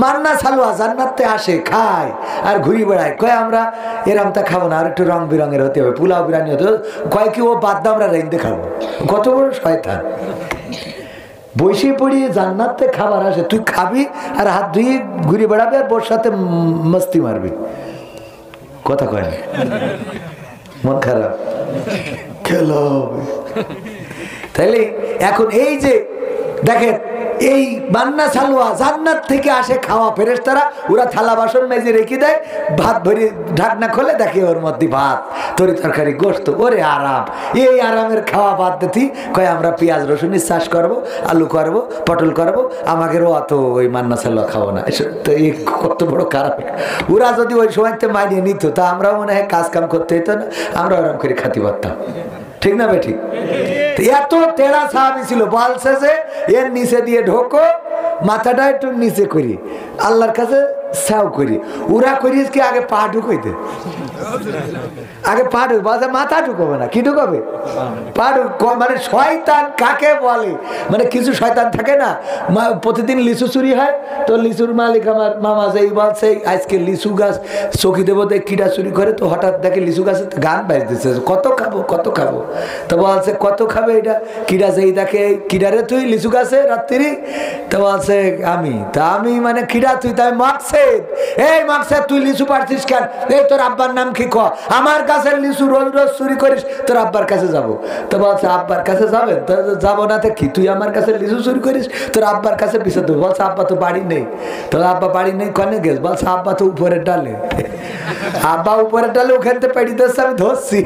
মান্না সালুয়া জান্নাতে আসে, খায় আর ঘুরি বেড়ায়, কয় আমরা এরামটা খাবো না, আর একটু রং বেরঙের হতে হবে, পোলাও বিরিয়ানি হতে হবে। কয় কি ও বাদ দাও, আমরা রেন্দে খাবো। কত বড় শয়তান! বসে পড়িয়ে জান্নাতে খাবার আসে, তুই খাবি আর হাত ধুয়ে ঘুরে বেড়াবি আর বোর সাথে মস্তি মারবি। কথা কয় না? মন খারাপ খেলো। তাইলে এখন এই যে দেখেন, এই বান্না সালুয়া জান্নাত থেকে আসে খাওয়া, ফেরেশতারা ওরা থালা বাসন মেজে রেখে দেয়, ভাত ভরে ঢাকনা খোলে, দেখে ওর মধ্যে ভাত, তরি তরকারি, গোশত। ওরে আরাম! এই আরামের খাওয়া বাদ দিতি, কয় আমরা পেঁয়াজ রসুনের চাষ করবো, আলু করবো, পটল করবো, আমাদেরও অত ওই মান্না সালুয়া খাবো না। তো এই কত বড় খারাপ! ওরা যদি ওই সময়তে মানিয়ে নিত, তা আমরাও মনে হয় কাজ কাম করতে হইতো না, আমরা আরাম করে খাতি পারতাম। ঠিক না বেঠিক? এত তেড়া সাহাবী ছিল, বলছে যে এর নিচে দিয়ে ঢোকো, মাথাটা একটু নিচে করি, আল্লাহর কাছে সাও করি। ওরা করিস কি আগে পা ঢুকাইতে, আগে পা ঢুক, মাথা ঢুকাবে না, কি ঢুকাবে? পা ঢুক। মানে শয়তান কাকে বলে? মানে কিছু শয়তান থাকে না, প্রতিদিন লিচু চুরি হয়, তো লিচুর মালিক আমার মামা যেই বলছে আজকে লিচু গাছ চকি দেবো, দেখ কিডা চুরি করে, তো হঠাৎ দেখে লিচু গাছে গান বাজতেছে, কত খাবো কত খাবো। তো বলছে কত খাবে এটা? কিডা যেই দেখে, কিডারে তুই লিচু গাছে রাত্রি? তো বলছে আমি। তা আমি মানে কিডা তুই? তাই মাকছে, এই মাকছে তুই লিচু পারছিস কেন? এই তোর আব্বার নাম কি? ক আমার কাছে লিচু রোজ রোজ চুরি করিস, তোর আব্বার কাছে যাবো। তো বলছে আব্বার কাছে যাবেন? তো যাবো না তো কি, তুই আমার কাছে লিচু চুরি করিস, তোর আব্বার কাছে পিছিয়ে দেবো। বলছে আব্বা তো বাড়ি নেই। তোর আব্বা বাড়ি নেই কনে গেছ? বলছে আব্বা তো উপরের ডালে। আব্বা উপরের ডালে, ওখান থেকে পেড়ি ধরছে, আমি ধরছি।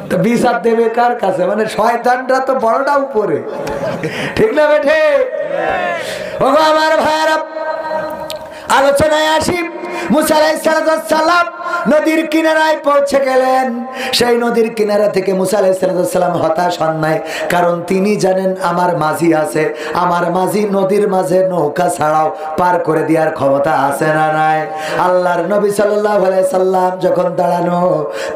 তো বিচার দেবে কার কাছে? মানে শয়তানরা তো বড়টা উপরে, ঠিক না বেঠে? ও আমার ভাইয়ারা, আলোচনায় আসি। মুসা আলাইহিস সালাম নদীর কিনারায় পৌঁছে গেলেন। সেই নদীর কিনারা থেকে মুসা আলাইহিস সালাম হতাশ হন নাই, কারণ তিনি জানেন আমার মাঝি আছে, আমার মাঝি নদীর মাঝে নৌকা ছাড়াও পার করে দেওয়ার ক্ষমতা আছে না নাই? আল্লাহর নবী সাল্লাল্লাহু আলাইহি সাল্লাম যখন দাঁড়ানো,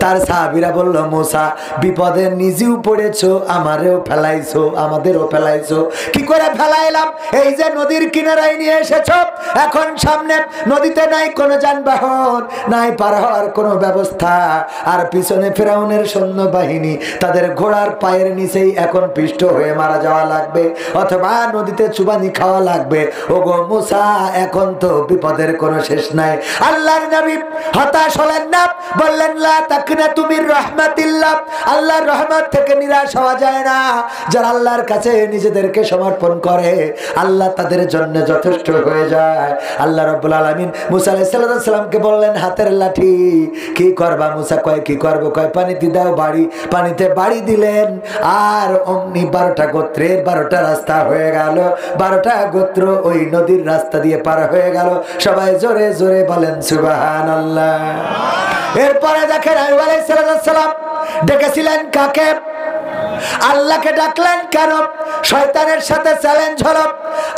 তার সাহাবীরা বলল, মুসা বিপদে নিজেও পড়েছো, আমারেও ফেলাইছো, আমাদেরও ফেলাইছো। কি করে ফেলাইলাম? এই যে নদীর কিনারায় নিয়ে এসেছো, এখন সামনে নদীতে নাই কোনো যানবাহন, নাই পার হওয়ার কোনো ব্যবস্থা, আর পিছনে ফেরাউনের সৈন্য বাহিনী, তাদের ঘোড়ার পায়ের নিচেই এখন পিষ্ট হয়ে মারা যাওয়া লাগবে, অথবা নদীতে চুবানি খাওয়া লাগবে। ওগো মুসা, এখন তো বিপদের কোনো শেষ নাই। আল্লাহর নবী হতাশ হলেন না, বললেন লা তাকনাতু মির রাহমাতিল্লাহ, আল্লাহর রহমত থেকে নিরাশ হওয়া যায় না। যারা আল্লাহর কাছে নিজেদেরকে সমর্পণ করে, আল্লাহ তাদের জন্য যথেষ্ট হয়ে যায়। আল্লাহ রাব্বুল আলামিন মুসা আলাইহিস সালামকে বললেন, হাতের লাঠি। কি করবা? মুসা কয় কি করবো? কয় পানিতে দাও বাড়ি। পানিতে বাড়ি দিলেন, আর অমনি 12টা গোত্রের 12টা রাস্তা হয়ে গেল। 12টা গোত্র ওই নদীর রাস্তা দিয়ে পার হয়ে গেল। সবাই জোরে জোরে বলেন সুবহানাল্লাহ। এরপরে দেখেন আইয়ুব আলাইহিস সালাম ডেকেছিলেন কাকে? আল্লাহকে ডাকলেন কেন? শয়তানের সাথে চ্যালেঞ্জ হলো।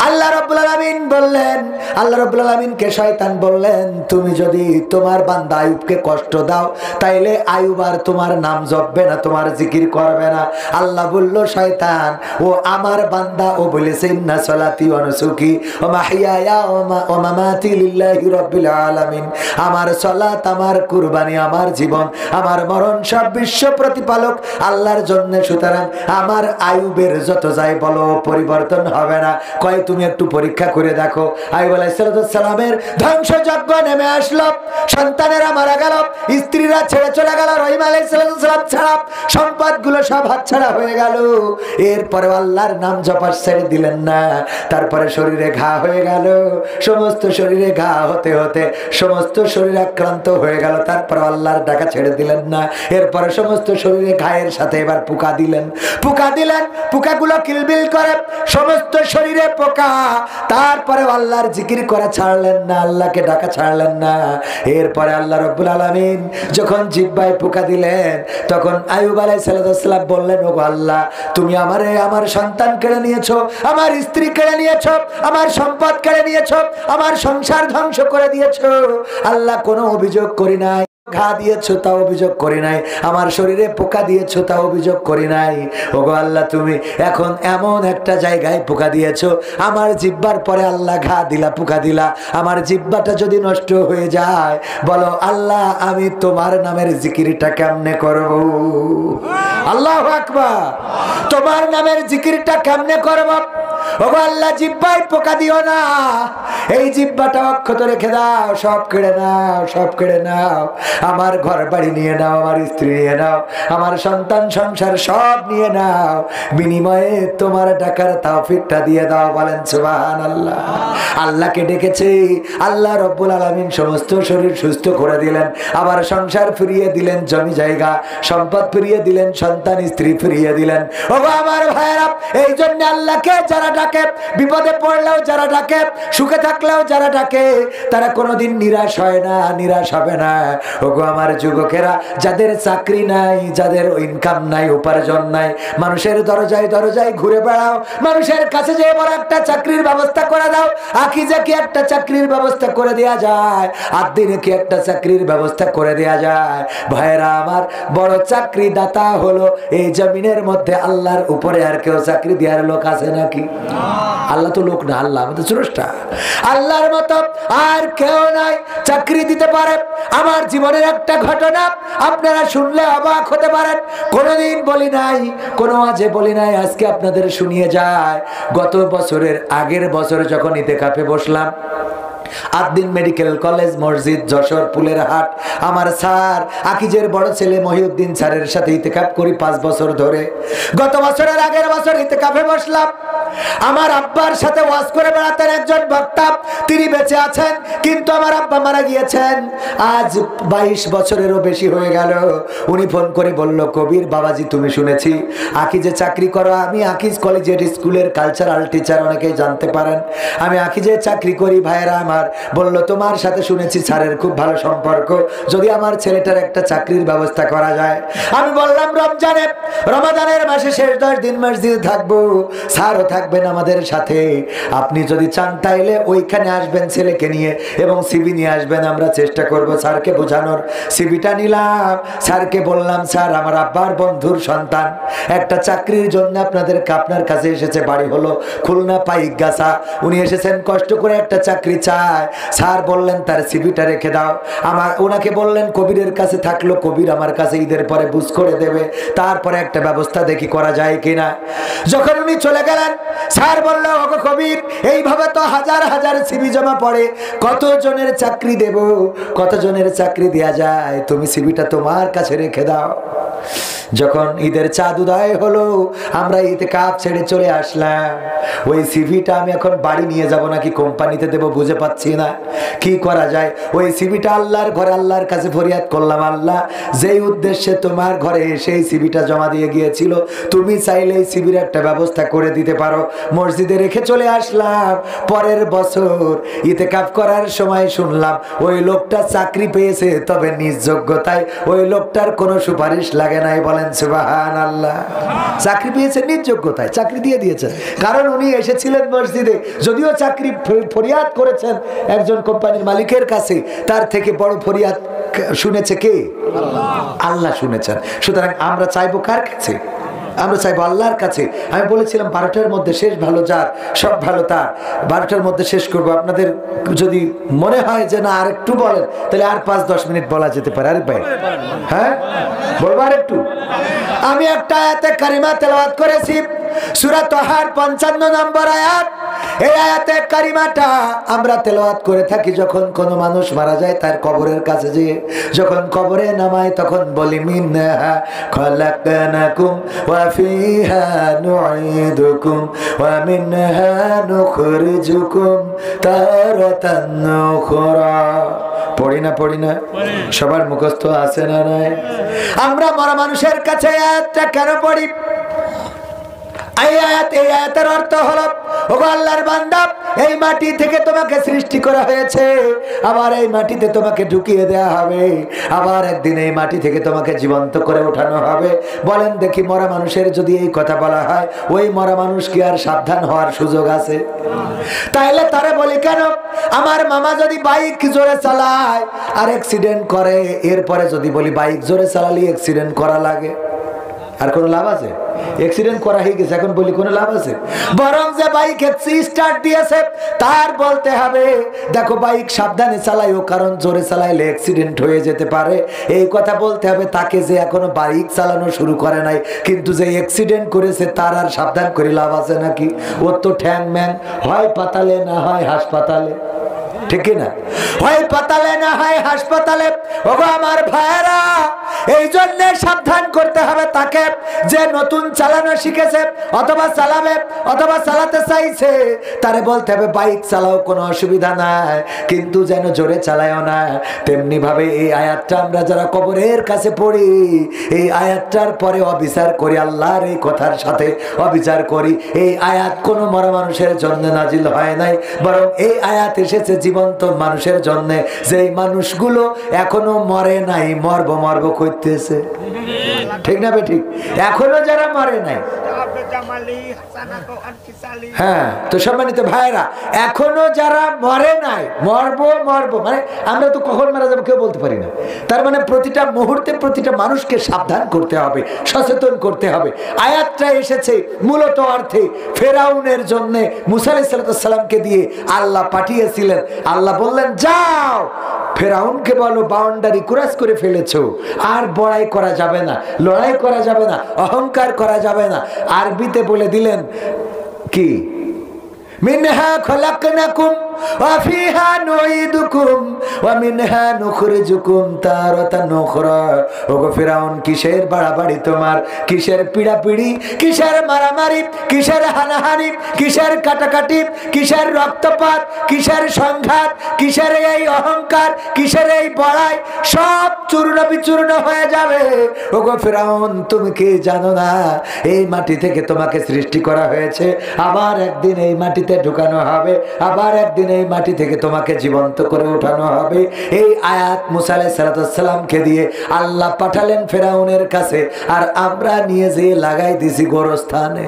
আল্লাহ রাব্বুল আলামিন বললেন, আল্লাহ রাব্বুল আলামিনকে শয়তান বললেন, তুমি যদি তোমার বান্দা আইয়ুবকে কষ্ট দাও তাইলে আইয়ুব আর তোমার নাম জপবে না, তোমার জিকির করবে না। আল্লাহ বলল, শয়তান ও আমার বান্দা, ও বলেছে ইন্না সলাতি ওয়া নুসুকি ওয়া মাহইয়ায়া ওয়া মামাতি লিল্লাহি রাব্বিল আলামিন, আমার সালাত, আমার কুরবানি, আমার জীবন, আমার মরণ সব বিশ্ব প্রতিপালক আল্লাহর জন্য, সুতরাং আমার আইয়ুবের যত যাই বলো পরিবর্তন হবে না। কয় তুমি একটু পরীক্ষা করে দেখো। আইয়ুব আলাইহিস সালামের ধ্বংসযজ্ঞ নেমে আসলো, সন্তানেরা মারা গেল, স্ত্রীরা ছেড়ে চলে গেল, রহিম আলাইহিস সালাম ছাড়া সম্পদগুলো সব হাতছাড়া হয়ে গেল। এরপরে আল্লাহর নাম জপা ছেড়ে দিলেন না, তারপরে শরীরে ঘা হয়ে গেল, সমস্ত শরীরে ঘা হতে হতে সমস্ত শরীর আক্রান্ত হয়ে গেল, তারপরে আল্লাহর ডাকা ছেড়ে দিলেন না। এরপরে সমস্ত শরীরে ঘায়ের সাথে এবার পোকা দিলেন, পোকাগুলো কিলবিল করে, সমস্ত শরীরে পোকা। তারপরে আল্লাহর জিকির করা ছাড়লেন না, আল্লাহকে ডাকা ছাড়লেন না। এরপরে আল্লাহ রাব্বুল আলামিন যখন জিহ্বায় পোকা দিলেন, তখন আইয়ুব আলাইহিস সালাম বললেন, ওগো আল্লাহ, তুমি আমারে আমার সন্তান কেড়ে নিয়েছো, আমার স্ত্রী কেড়ে নিয়েছো, আমার সম্পদ কেড়ে নিয়েছো, আমার সংসার ধ্বংস করে দিয়েছো। আল্লাহ কোনো অভিযোগ করি নাই, ঘা দিয়েছো তা অভিযোগ করি নাই, আমার শরীরে পোকা দিয়েছো তা অভিযোগ করি নাই। ওগো আল্লাহ, তুমি এখন এমন একটা জায়গায় পোকা দিয়েছো, আমার জিহ্বার পরে আল্লাহ ঘা দিলা, পোকা দিলা, আমার জিহ্বাটা যদি নষ্ট হয়ে যায়, বলো আল্লাহ আমি তোমার নামের জিকিরটা কেমনে করব? আল্লাহু আকবার। তোমার নামের জিকিরটা কেমনে করব? ওগো আল্লাহ, জিহ্বায় পোকা দিও না, এই জিহ্বাটা অক্ষত রেখে দাও, সব কেড়ে নাও, সব কেড়ে নাও, আমার ঘর বাড়ি নিয়ে নাও, আমার স্ত্রী নিয়ে নাও, আমার সন্তান সংসার সব নিয়ে নাও, বিনিময়ে তোমার ডাকার তৌফিকটা দিয়ে দাও। বলেন সুবহানাল্লাহ। আল্লাহকে ডেকেছে, আল্লাহ রাব্বুল আলামিন সমস্ত শরীর সুস্থ করে দিলেন, আবার সংসার ফিরিয়ে দিলেন, জমি জায়গা সম্পদ ফিরিয়ে দিলেন, সন্তান স্ত্রী ফিরিয়ে দিলেন। ওগো আমার ভাইরা, এই জন্য আল্লাহকে যারা ডাকে, বিপদে পড়লেও যারা ডাকে, সুখে থাকলেও যারা ডাকে, তারা কোনোদিন নিরাশ হয় না, নিরাশ হবে না। ওগো আমার যুবকেরা, যাদের চাকরি নাই, যাদের ইনকাম নাই, উপার্জন নাই, মানুষের দরজায় দরজায় ঘুরে বেড়াও, মানুষের কাছে যে বড় একটা চাকরির ব্যবস্থা করে দাও, আকিজে কি একটা চাকরির ব্যবস্থা করে দেয়া যায়, আদিনে কি একটা চাকরির ব্যবস্থা করে দেয়া যায়। ভাইরা আমার, বড় চাকরি দাতা হলো এই জমিনের মধ্যে আল্লাহর উপরে আর কেউ চাকরি দেওয়ার লোক আছে নাকি? আল্লাহ তো লোক না, আল্লাহ আমাদের স্রষ্টা, আল্লাহর মতো আর কেউ নাই চাকরি দিতে পারে। আমার জীবনের একটা ঘটনা আপনারা শুনলে অবাক হতে পারেন, কোনোদিন বলি নাই, কোনো আজে বলি নাই, আজকে আপনাদের শুনিয়ে যায়। গত বছরের আগের বছর যখন ইতিকাফে বসলাম, আদ্দিন মেডিকেল কলেজ মসজিদ যশোর ফুলের হাট, আমার স্যার আকিজের বড় ছেলে মহিউদ্দিন স্যারের সাথে ইতিকাফ করি 5 বছর ধরে। গত বছরের আগের বছর ইতিকাফে বসলাম, আমার আব্বার সাথে ওয়াজ করে বেড়াতেন একজন বক্তা, তিনি বেঁচে আছেন, কিন্তু আমার আব্বা মারা গিয়েছেন আজ 22 বছরেরও বেশি হয়ে গেল। উনি ফোন করে বলল, কবির বাবাজি, তুমি শুনেছি আকিজে চাকরি করো? আমি আকিজ কলেজের স্কুলের কালচারাল টিচার, অনেকেই জানতে পারেন, আমি আকিজে চাকরি করি। ভাইয়েরা আমার বলল, তোমার সাথে শুনেছি স্যারের খুব ভালো সম্পর্ক, যদি আমার ছেলেটার একটা চাকরির ব্যবস্থা করা যায়। আমি বললাম, রমাদানের মাসে শেষ 10 দিন মসজিদে থাকবো, স্যারও থাকবেন আমাদের সাথে, আপনি যদি চান তাইলে ওইখানে আসবেন ছেলেকে নিয়ে এবং সিবি নিয়ে আসবেন, আমরা চেষ্টা করব স্যারকে বোঝানোর। সিবিটা নিলাম, স্যারকে বললাম, স্যার আমার আব্বার বন্ধুর সন্তান একটা চাকরির জন্য আপনার কাছে এসেছে, বাড়ি হলো খুলনা পাইকগাছা, উনি এসেছেন কষ্ট করে একটা চাকরি চায়। স্যার বললেন তার সিবিটা রেখে দাও। ওনাকে বললেন কবিরের কাছে থাকলো, কবির আমার কাছে ঈদের পরে বুঝ করে দেবে, তারপরে একটা ব্যবস্থা দেখি করা যায় কিনা। যখন উনি চলে গেলেন, স্যার বলল, ওগো কবির, এইভাবে তো হাজার হাজার সিবি জমা পড়ে, কতজনের চাকরি দেব, কতজনের চাকরি দেয়া যায়, তুমি সিবিটা তোমার কাছে রেখে দাও। যখন ঈদের চাঁদ উদয় হলো, আমরা ইতিকাফ ছেড়ে চলে আসলাম। ওই সিভিটা আমি এখন বাড়ি নিয়ে যাব নাকি কোম্পানিতে দেব বুঝে পাচ্ছি না, কি করা যায়। ওই সিভিটা আল্লাহর ঘরে আল্লাহর কাছে ফরিয়াদ করলাম, আল্লাহ, যেই উদ্দেশ্যে তোমার ঘরে সেই সিভিটা জমা দিয়ে গিয়েছিল, তুমি চাইলে এই সিভির একটা ব্যবস্থা করে দিতে পারো। মসজিদে রেখে চলে আসলাম। পরের বছর ইতিকাফ করার সময় শুনলাম ওই লোকটা চাকরি পেয়েছে, তবে নিজ যোগ্যতায়, ওই লোকটার কোনো সুপারিশ লাগে লাগে নাই, বলেন সুবহানাল্লাহ। চাকরি পেয়েছেন নিজ যোগ্যতায়, চাকরি দিয়ে দিয়েছেন, কারণ উনি এসেছিলেন মসজিদে, যদিও চাকরি ফরিয়াদ করেছেন একজন কোম্পানির মালিকের কাছে, তার থেকে বড় ফরিয়াদ শুনেছে কে? আল্লাহ শুনেছেন। সুতরাং আমরা চাইবো কার কাছে? আমরা চাইবো আল্লাহর কাছে। আমি বলেছিলাম 12টার মধ্যে শেষ, ভালো যার সব ভালো তার, 12টার মধ্যে শেষ করব। আপনাদের যদি মনে হয় যে না আর একটু বলেন, তাহলে আর 5-10 মিনিট বলা যেতে পারে। আরে ভাই, হ্যাঁ বলবো আর একটু। আমি একটা আয়াতে কারিমা তেলাওয়াত করেছি, সূরা তাহার 55 নম্বর আয়াত। এই আয়াতে কারিমাটা আমরা তেলাওয়াত করে থাকি যখন কোনো মানুষ মারা যায়, তার কবরের কাছে যেয়ে যখন কবরে নামায়, তখন বলি মিনহা খলাকনাকুম ওয়া ফিহা নুঈদুকুম ওয়া মিনহা নুখরিজুকুম তারাতান উখরা। পড়ি না সবার মুখস্থ আছে না নাই? আমরা মরা মানুষের কাছে আয়াতটা কেন পড়ি? এই আয়াতের অর্থ হলো, ওগো আল্লাহর বান্দা, এই মাটি থেকে তোমাকে সৃষ্টি করা হয়েছে, আবার এই মাটিতে তোমাকে ঢুকিয়ে দেওয়া হবে, আবার একদিন এই মাটি থেকে তোমাকে জীবন্ত করে ওঠানো হবে। বলেন দেখি, মরা মানুষের যদি এই কথা বলা হয়, ওই মরা মানুষ কি আর সাবধান হওয়ার সুযোগ আছে? তাইলে তারে বলি কেন, আমার মামা যদি বাইক জোরে চালায় আর অ্যাক্সিডেন্ট করে, এরপরে যদি বলি বাইক জোরে চালালে অ্যাক্সিডেন্ট করা লাগে, আর কোনো লাভ আছে? অ্যাক্সিডেন্ট করা হয়ে গেছে, এখন বলি কোনো লাভ আছে? বরং যে বাইক স্টার্ট দিয়েছে তার বলতে হবে, দেখো বাইক সাবধানে চালাইও, কারণ জোরে চালাইলে অ্যাক্সিডেন্ট হয়ে যেতে পারে। এই কথা বলতে হবে তাকে যে এখনো বাইক চালানো শুরু করে নাই, কিন্তু যে অ্যাক্সিডেন্ট করেছে তার আর সাবধান করে লাভ আছে নাকি? ওর তো ঠ্যাং ম্যাং, হয় পাতালে না হয় হাসপাতালে, ঠিক না? হয় পাতালে না হয় হাসপাতালে। ওগো আমার ভাইয়েরা, এই জন্য সাবধান করতে হবে তাকে যে নতুন চালানো শিখেছে অথবা চালাবে অথবা চালাতে চাইছে, তারে বলতে হবে বাইক চালাও, কোনো অসুবিধা নাই, কিন্তু যেন জোরে চালায়ও না। তেমনি ভাবে এই আয়াতটা আমরা যারা কবরের কাছে পড়ি, এই আয়াতটার পরে অবিচার করি, আল্লাহর এই কথার সাথে অবিচার করি। এই আয়াত কোনো মরা মানুষের জন্য নাজিল হয় নাই, বরং এই আয়াত এসেছে জীবন্ত মানুষের জন্য, যেই মানুষগুলো এখনো মরে নাই, মরব করতেছে, ঠিক না ঠিক? এখনো যারা মরে নাই, হ্যাঁ। তো সম্মানিত ভাইরা, এখনো যারা মরে নাই, মরব মানে আমরা তো কখন মারা যাবো কেউ বলতে পারি না। তার মানে প্রতিটা মুহূর্তে প্রতিটা মানুষকে সাবধান করতে হবে, সচেতন করতে হবে। আয়াতটা এসেছে মূলত অর্থে ফেরাউনের জন্য। মুসা আলাইহিস সালামকে দিয়ে আল্লাহ পাঠিয়েছিলেন। আল্লাহ বললেন, যাও ফেরাউনকে বলো বাউন্ডারি ক্রস করে ফেলেছো, আর বড়াই করা যাবে না, লড়াই করা যাবে না, অহংকার করা যাবে না। আরবিতে বলে দিলেন কি, মিনহা খলাকনাকুম ওয়া ফিহা নুঈদুকুম ওয়া মিনহা নুখরিজুকুম তারাতান উখরা। ওগো ফিরাউন, কিসের বাড়াবাড়ি তোমার, কিসের পিড়াপিড়ি, কিসের মারামারি, কিসের হানাহানি, কিসের কাটাকাটি, কিসের রক্তপাত, কিসের সংঘাত, কিসের এই অহংকার, কিসের এই বড়াই, সব চূর্ণ বিচূর্ণ হয়ে যাবে। ওগো ফিরাউন, তুমি কি জানো না এই মাটি থেকে তোমাকে সৃষ্টি করা হয়েছে, আবার একদিন এই মাটিতে ঢুকানো হবে, আবার একদিন এই মাটি থেকে তোমাকে জীবন্ত করে উঠানো হবে। এই আয়াত মুসা আলাইহিস সালামকে দিয়ে আল্লাহ পাঠালেন ফেরাউনের কাছে, আর আমরা নিয়ে যেয়ে লাগাই দিছি গোরস্থানে।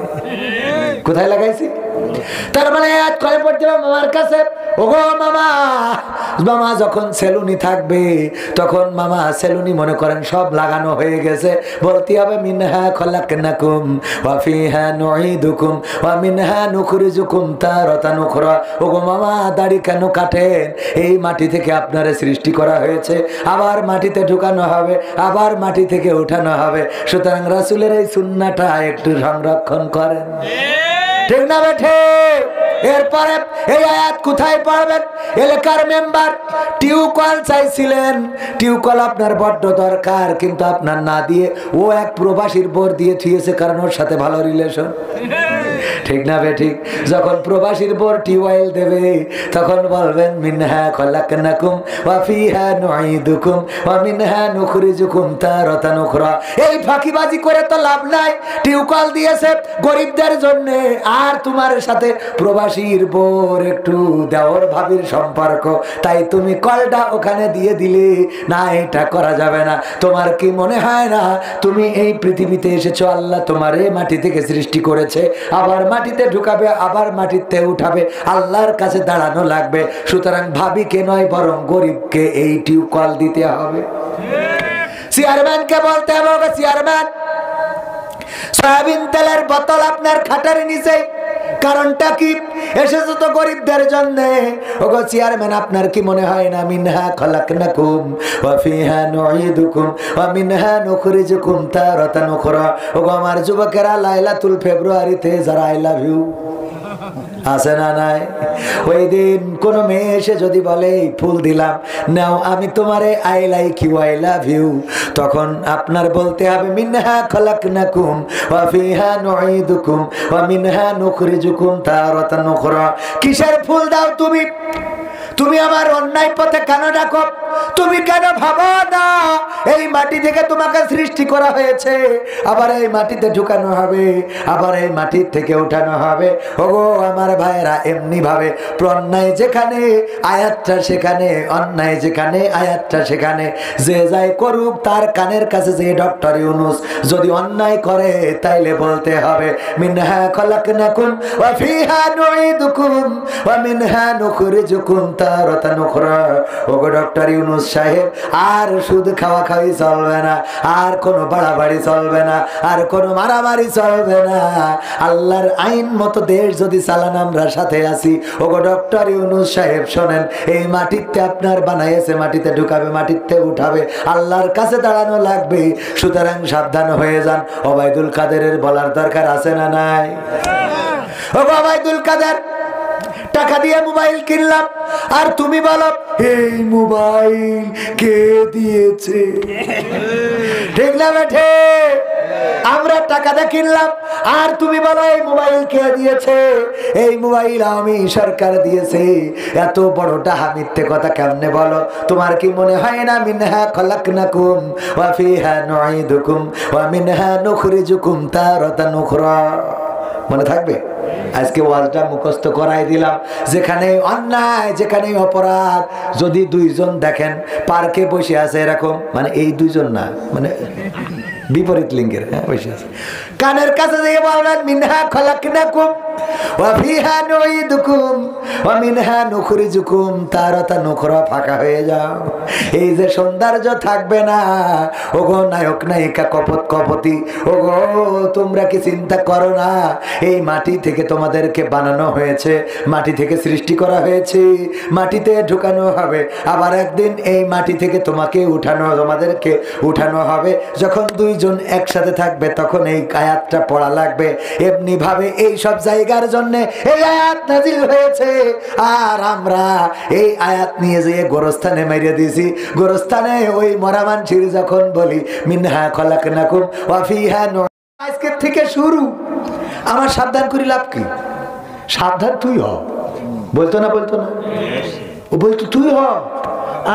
কোথায় লাগাইছি? তার মানে আয়াত কয় পড়তে হবে মামার কাছে। ওগো মামা, মামা যখন সেলুনি থাকবে তখন মামা সেলুনি মনে করেন সব লাগানো হয়ে গেছে, বলতে হবে মিনহা খলাকনাকুম ওয়া ফিহা নুঈদুকুম ওয়া মিনহা নুখরিজুকুম তারাতান উখরা। ওগো মামা, দাড়ি কেন কাটেন? এই মাটি থেকে আপনারে সৃষ্টি করা হয়েছে, আবার মাটিতে ঢুকানো হবে, আবার মাটি থেকে উঠানো হবে। সুতরাং রাসূলের এই সুন্নাহটা একটু সংরক্ষণ করেন, ঠিক না বেঠে? এরপরে এই আয়াত কোথায় পড়বেন? এলাকার মেম্বার টিউকল চাইছিলেন, টিউকল আপনার বড্ড দরকার, কিন্তু আপনার না দিয়ে ও এক প্রবাসীর বোর দিয়ে থুয়েছে, কারণ ওর সাথে ভালো রিলেশন। ঠিক না বে ঠিক? যখন প্রবাসীর পর টিউবওয়েল দেবে তখন বলবেন মিনহা খলাকনাকুম ওয়া ফিহা নুঈদুকুম ওয়া মিনহা নুখরিজুকুম তারাতান উখরা। এই ফাঁকিবাজি করে তো লাভ নাই। টিউবওয়েল দিয়েছে গরিবদের জন্য, আর তোমার সাথে প্রবাসীর পর একটু দেওর ভাবির সম্পর্ক, তাই তুমি কলটা ওখানে দিয়ে দিলে না, এটা করা যাবে না। তোমার কি মনে হয় না তুমি এই পৃথিবীতে এসেছো, আল্লাহ তোমারে মাটি থেকে সৃষ্টি করেছে, আবার মাটিতে ঢুকাবে, আবার মাটিতে উঠাবে, আল্লাহর কাছে দাঁড়ানো লাগবে। সুতরাং ভাবিকে নয় বরং গরিবকে এই টিউবওয়েল দিতে হবে। চেয়ারম্যানকে বলতে হবে, চেয়ারম্যান সয়াবিন তেলের বোতল আপনার খাটের নিচে, কারণটা কি? এসেছে তো গরিবদের জন্য। ওগো চেয়ারম্যান, আপনার কি মনে হয় না মিনহা খলাকনাকুম ওয়া ফিহা নুঈদুকুম ওয়া মিনহা নুখরিজুকুম তারাতান উখরা। ওগো আমার যুবকেরা, লাইলাতুল ফেব্রুয়ারিতে যারা আই লাভ ইউ আছে না নাই? ওই দিন কোন মেয়ে এসে যদি বলে ফুল দিলাম, নাও আমি তোমারে I like you, I love you, তখন আপনার বলতে হবে মিনহা খলাকনাকুম ওয়া ফিহা নুঈদুকুম ওয়া মিনহা নুখরিজুকুম তারাতান উখরা। কিসের ফুল দাও তুমি? তুমি আমার অন্যায় পথে কেন ডাকো? তুমি কেন ভাবো না এই মাটি থেকে তোমাকে সৃষ্টি করা হয়েছে, আবার এই মাটিতে ঢুকানো হবে, আবার এই মাটির থেকে উঠানো হবে? ওগো আমার ভাইরা, এমনি ভাবে অন্যায় যেখানে আয়াতটা সেখানে, অন্যায় যেখানে আয়াতটা সেখানে। যে যাই করুক তার কানের কাছে যে ডক্টর ইউনূস যদি অন্যায় করে তাইলে বলতে হবে মিনহা খলাকনাকুম ওয়া ফিহা নুঈদুকুম ওয়া মিনহা নুখরিজুকুম তারাতান উখরা। ওগো ডক্টর ইউনূস সাহেব, আর সুদ খাওয়া খাওয়ি চলবে না, আর কোনো বাড়াবাড়ি চলবে না, আর কোনো মারামারি চলবে না। আল্লাহর আইন মতো দেশ যদি চালান আমরা সাথে আছি। ওগো ডক্টর ইউনূস সাহেব শোনেন, এই মাটিতে আপনার বানাইছে, মাটিতে ঢুকাবে, মাটিতে উঠাবে, আল্লাহর কাছে দাঁড়ানো লাগবে। সুতরাং সাবধান হয়ে যান। ওবায়দুল কাদেরের বলার দরকার আছে না নাই? ওগো ওবায়দুল কাদের, টাকা দিয়ে মোবাইল কিনলাম, আর তুমি বলো এই মোবাইল কে দিয়েছে? ঠিক না বেঠে? আমরা টাকা দিয়ে কিনলাম, আর তুমি বলো এই মোবাইল কে দিয়েছে? এই মোবাইল আমি সরকার দিয়েছে। এত বড়টা মিথ্যে কথা কেমনে বলো? তোমার কি মনে হয় না মিনহা খলাকনাকুম ওয়া ফিহা নুঈদুকুম ওয়া মিনহা নুখরিজুকুম তারাতান উখরা? মনে থাকবে? আজকে ওয়াজটা মুখস্থ করাই দিলাম। যেখানে অন্যায়, যেখানে অপরাধ, যদি দুইজন দেখেন পার্কে বসে আছে এরকম, মানে এই দুইজন না, মানে বিপরীত লিঙ্গের বসে আছে, কানের কাছে দিয়ে বলবেন মিনহা খলাকনাকুম ওয়া ফিহা নুঈদুকুম ওয়া মিনহা নুখরিজুকুম তারাতান উখরা। ফাঁকা হয়ে যাও। এই যে সৌন্দর্য থাকবে না, ওগো নায়ক নায়িকা কপট কপতি, ওগো তোমরা কি চিন্তা করো না এই মাটি থেকে তোমাদেরকে বানানো হয়েছে, মাটি থেকে সৃষ্টি করা হয়েছে, মাটিতে ঢুকানো হবে, আবার একদিন এই মাটি থেকে তোমাকে উঠানো, তোমাদেরকে উঠানো হবে। যখন দুইজন একসাথে থাকবে তখন এই আয়াতটা পড়া লাগবে। এমনি ভাবে এই সব জায়গার জন্য এই আয়াত নাজিল হয়েছে, আর আমরা এই আয়াত নিয়ে যেয়ে গোরস্থানে মেরে দিয়েছি। গোরস্থানে ওই মরা মানুষের যখন বলি মিনহা খলাকনাকুম ওয়া ফিহা নুঈদুকুম, আজকের থেকে শুরু। আমার সাবধান করি লাভ কি? সাবধান তুই হ। বলতো না, বলতো না, ও বলতো তুই হ।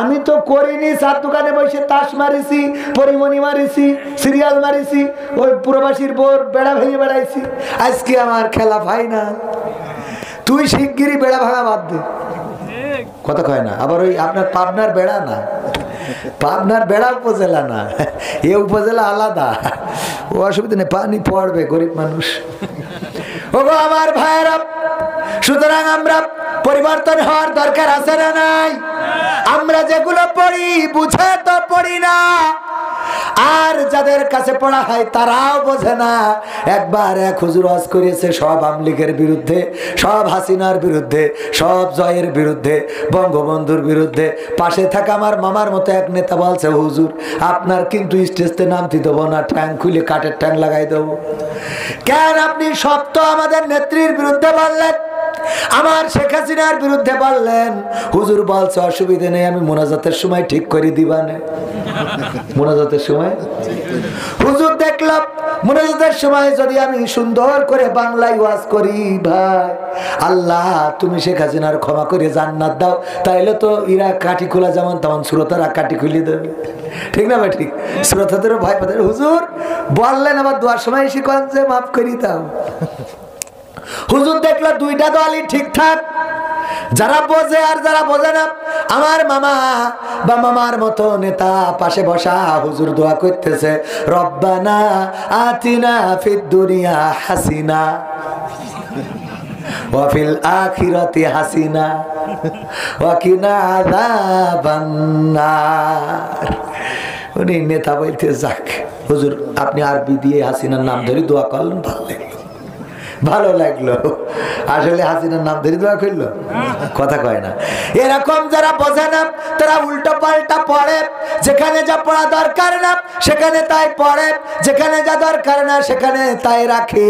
আমি তো করিনি, চার দোকানে বসে তাস মারিছি, পরিমণি মারিছি, সিরিয়াল মারিছি, ওই প্রবাসীর বোর বেড়া ভেঙে বেড়াইছি। আজকে আমার খেলা ফাইনাল। তুই শিগগিরই বেড়া ভাঙা বাদ দে। কথা কয় না? আবার ওই আপনার পাবনার বেড়া না, পাবনার বেড়া উপজেলা না, এ উপজেলা আলাদা, ও অসুবিধা নেই, পানি পড়বে, গরিব মানুষ। ওগো আমার ভাইয়েরা, সুতরাং আমরা পরিবর্তন হওয়ার দরকার আছে না নাই? আমরা যেগুলো পড়ি বুঝে তো পড়ি না, আর যাদের কাছে পড়া হয় তারাও বোঝে না। একবার এক হুজুর ওয়াজ করেছে সব আওয়ামী লীগের বিরুদ্ধে, সব হাসিনার বিরুদ্ধে, সব জয়ের বিরুদ্ধে, বঙ্গবন্ধুর বিরুদ্ধে। পাশে থাকা আমার মামার মতো এক নেতা বলছে, হুজুর আপনার কিন্তু স্টেজতে নামতে দেবো না, ঠ্যাং খুলে কাঠের ঠ্যাং লাগাই দেবো। কেন? আপনি সব তো আমাদের নেত্রীর বিরুদ্ধে বললেন, আমার শেখ হাসিনার বিরুদ্ধে বললেন, হুজুর বলছে অসুবিধা নেই, আমি মোনাজাতের সময় ঠিক করে দিবানে। মোনাজাতের সময় হুজুর দেখলাম মোনাজাতের সময় যদি আমি সুন্দর করে বাংলায় ওয়াজ করি, ভাই আল্লাহ তুমি শেখ হাসিনার ক্ষমা করে জান্নাত দাও, তাইলে তো ইরা কাঠি খোলা যেমন তেমন শ্রোতারা কাঠি খুলে দেবে, ঠিক না ভাই? ঠিক, শ্রোতাদেরও ভয় পাবে। হুজুর বললেন আবার দোয়ার সময় এসে কন যে মাফ করি দাও। হুজুর দেখলো দুইটা দলই ঠিকঠাক, যারা বোঝে আর যারা বোঝে না। আমার মামা বা মামার মতো নেতা পাশে বসা হুজুর দোয়া করতেছে, রব্বানা আতিনা ফিদ দুনিয়া হাসিনা ওয়া ফিল আখিরাতি হাসিনা ওয়া কিনা আযাবান নার। উনি নেতা বলতে যাক হুজুর আপনি আরবি দিয়ে হাসিনার নাম ধরে দোয়া করলেন, ভালো লাগলো। আসলে হাসিনার নাম ধরে দোয়া করলো, কথা কয় না। এরকম যারা বোঝে না তারা উল্টো পাল্টা পড়ে, যেখানে যা পড়া দরকার না সেখানে তাই পড়ে, যেখানে যা দরকার না সেখানে তাই রাখে।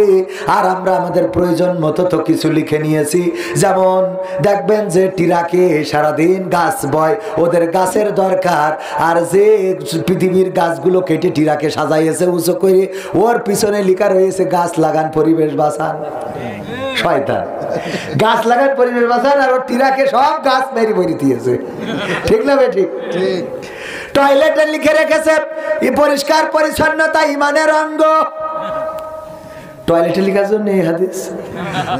আর আমরা আমাদের প্রয়োজন মতো তো কিছু লিখে নিয়েছি। যেমন দেখবেন যে টিরাকে সারাদিন গাছ বয়, ওদের গাছের দরকার, আর যে পৃথিবীর গাছগুলো কেটে টিরাকে সাজাইয়েছে উঁচু করে, ওর পিছনে লেখা রয়েছে গাছ লাগান পরিবেশ বাঁচান। শয়তান, গাছ লাগান পরিবেশ বাঁচান, আর ওর টিরাকে সব গাছ মেরি বরি দিয়েছে, ঠিক না ভাই? ঠিক। টয়লেটে লিখে রেখেছে পরিষ্কার পরিচ্ছন্নতা ইমানের অঙ্গ। টয়লেটে লেখার জন্য এই হাদিস,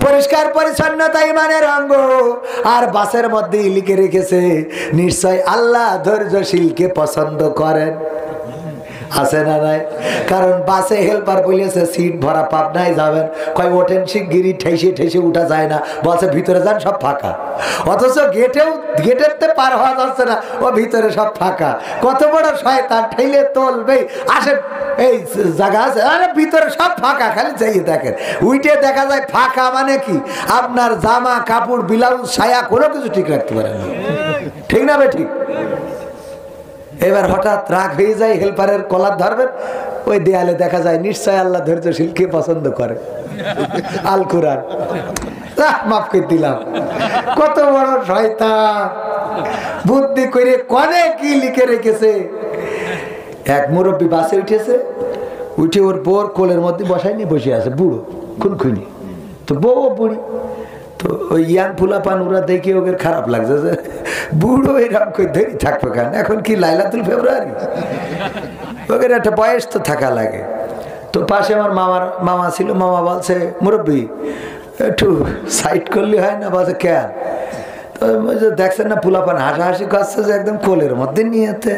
পরিষ্কার পরিচ্ছন্নতা ইমানের অঙ্গ। আর বাসের মধ্যে লিখে রেখেছে নিশ্চয় আল্লাহ ধৈর্যশীলকে পছন্দ করেন। আছে না নাই? কারণ বাসে হেল্পার বলেছে সিট ভরা, পাবনায় যাবেন, কয় ওঠেন শিগগিরি, ঠেসে ঠেসে উঠা যায় না, বলছে ভিতরে যান সব ফাঁকা। অথচ গেটের পার হওয়া যাচ্ছে না, ও ভিতরে সব ফাঁকা। কত বড় শয়তান, ঠেলে তোলবে আসেন এই জায়গা আছে, আরে ভিতরে সব ফাঁকা, খালি যাইয়ে দেখেন। উইটে দেখা যায় ফাঁকা মানে কি আপনার জামা কাপড় ব্লাউজ ছায়া কোনো কিছু ঠিক রাখতে পারেন না, ঠিক না ভাই? ঠিক। এবার হঠাৎ রাগ হয়ে যায়, হেল্পারের কলার ধরবেন, ওই দেয়ালে দেখা যায় নিশ্চয় আল্লাহ ধৈর্যশীলকে পছন্দ করে, আল কুরআন। মাফ করে দিলাম। কত বড় শয়তান, বুদ্ধি করে কনে কি লিখে রেখেছে। এক মুরব্বী বাসে উঠেছে, উঠে ওর বউর কোলের মধ্যে বসায়নি, বসে আছে বুড়ো খুনখুনি, তো বউ বুড়ি, তো ওই ইয়াং ফুলাপান ওরা দেখে ওদের খারাপ লাগছে যে বুড়ো এরকম করে ধরি থাকবে কেন, এখন কি লাইলাতুল ফেব্রুয়ারি, ওদের একটা বয়স তো থাকা লাগে। তো পাশে আমার মামা ছিল, মামা বলছে মুরব্বী একটু সাইড করলে হয় না? বলছে কেন? তো দেখছেন না ফুলাপান হাসাহাসি করছে যে একদম কোলের মধ্যে নিয়েতে,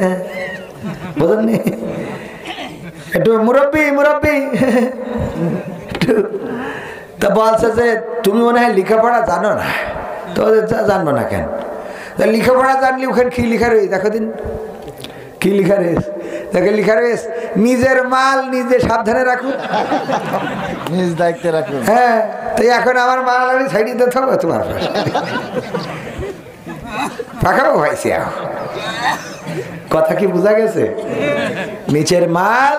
বোঝেননি? একটু মুরব্বী তা বলছে যে তুমি মনে হয় লেখাপড়া জানো না। তো জানবো না কেন? লেখাপড়া জানলে ওখানে কি লেখা রয়েছে দেখো দিন, কি লেখা রয়েছে দেখে, লেখা রয়েছে নিজের মাল নিজে সাবধানে রাখুন, নিজ দায়িত্বে রাখুন। হ্যাঁ, তো এখন আমার মাল আমি সাইডে দিতে থাকবো, তোমার পাকাও হয়েছে। কথা কি বোঝা গেছে? নিচের মাল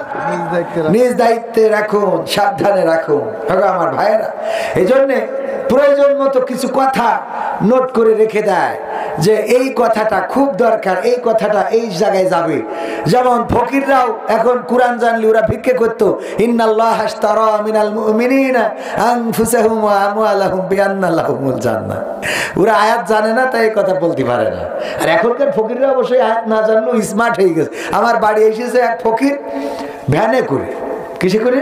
নিজ দায়িত্বে রাখুন, সাবধানে রাখুন। আমার ভাইয়েরা এই জন্যে প্রয়োজন মতো কিছু কথা নোট করে রেখে দেয় যে এই কথাটা খুব দরকার, এই কথাটা এই জায়গায় যাবে। যেমন ফকিররাও এখন কোরআন জানলে ওরা ভিক্ষে করতো, ইন্নাল্লাহা আশতারা মিনাল মুমিনিনা আনফুসাহুম ওয়া আমওয়ালাহুম বিআন্না লাহুমুল জান্নাহ। ওরা আয়াত জানে না, তাই এই কথা বলতে পারে না। আর এখনকার ফকিররা অবশ্যই আয়াত না জানলেও স্মার্ট হয়ে গেছে। আমার বাড়ি এসেছে এক ফকির ভ্যানে করে, কিসে করে?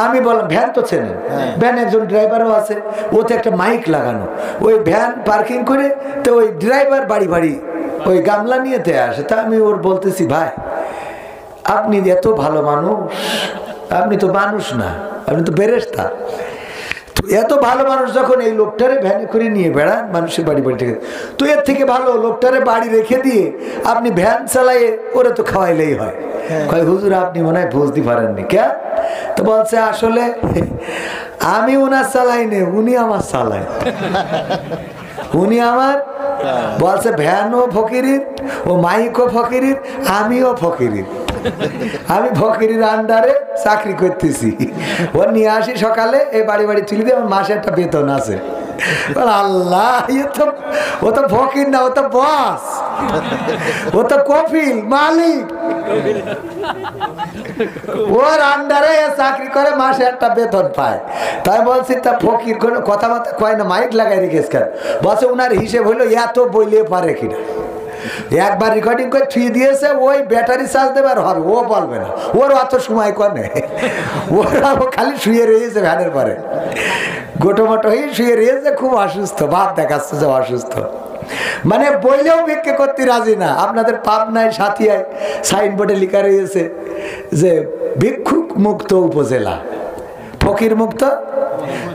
আমি বললাম ভ্যান তো চেনেন, ভ্যান একজন ড্রাইভারও আছে, ওতে একটা মাইক লাগানো, ওই ভ্যান পার্কিং করে, তো ওই ড্রাইভার বাড়ি বাড়ি ওই গামলা নিয়েতে আসে। তা আমি ওর বলতেছি, ভাই আপনি এত ভালো মানুষ, আপনি তো মানুষ না, আপনি তো বেরেস্তা। তো এত ভালো মানুষ যখন এই লোকটারে ভ্যানে করে নিয়ে বেড়ান মানুষের বাড়ি বাড়ি থেকে, তো এর থেকে ভালো লোকটারে বাড়ি রেখে দিয়ে আপনি ভ্যান চালাইয়ে ওরা তো খাওয়াইলেই হয়। কয় হুজুর আপনি মনে হয় বুঝতে পারেননি কে? তো বলছে আসলে আমি ওনার চালাই নে, উনি আমার চালায়, উনি আমার। বলছে ভ্যানও ফকিরির, ও মাইকও ফকিরির, আমিও ফকিরির, আমি ফকিরির আন্ডারে চাকরি করতেছি। ও নিয়ে আসি সকালে, এই বাড়ি বাড়ি তুলি দিয়ে আমার মাসে একটা বেতন আছে, আল্লাহ, ও তো ফকির না, ও তো বস, ও তো কফিল মালিক, ওর আন্ডারে চাকরি করে, মাসে একটা বেতন পায়। তাই বলছি তা ফকির কোনো কথাবার্তা কয় না, মাইক লাগাই রেখেছ কেন? বলছে উনার হিসেব হইলো এত বইলে পারে কিনা। একবার রেকর্ডিং করে থুয়ে দিয়েছে, ওই ব্যাটারি চার্জ দেবে আর হবে, ও বলবে না, ওর অত সময় কনে, ওরা খালি শুয়ে রয়েছে ভ্যানের পরে, গোটো মোটো হয়ে শুয়ে রয়েছে, খুব অসুস্থ, ভাব দেখাচ্ছে যে অসুস্থ, মানে বইলেও ভিক্ষে করতে রাজি না। আপনাদের পাবনায় সাথিয়ায় সাইনবোর্ডে লেখা রয়েছে যে ভিক্ষুক মুক্ত উপজেলা, ফকির মুক্ত,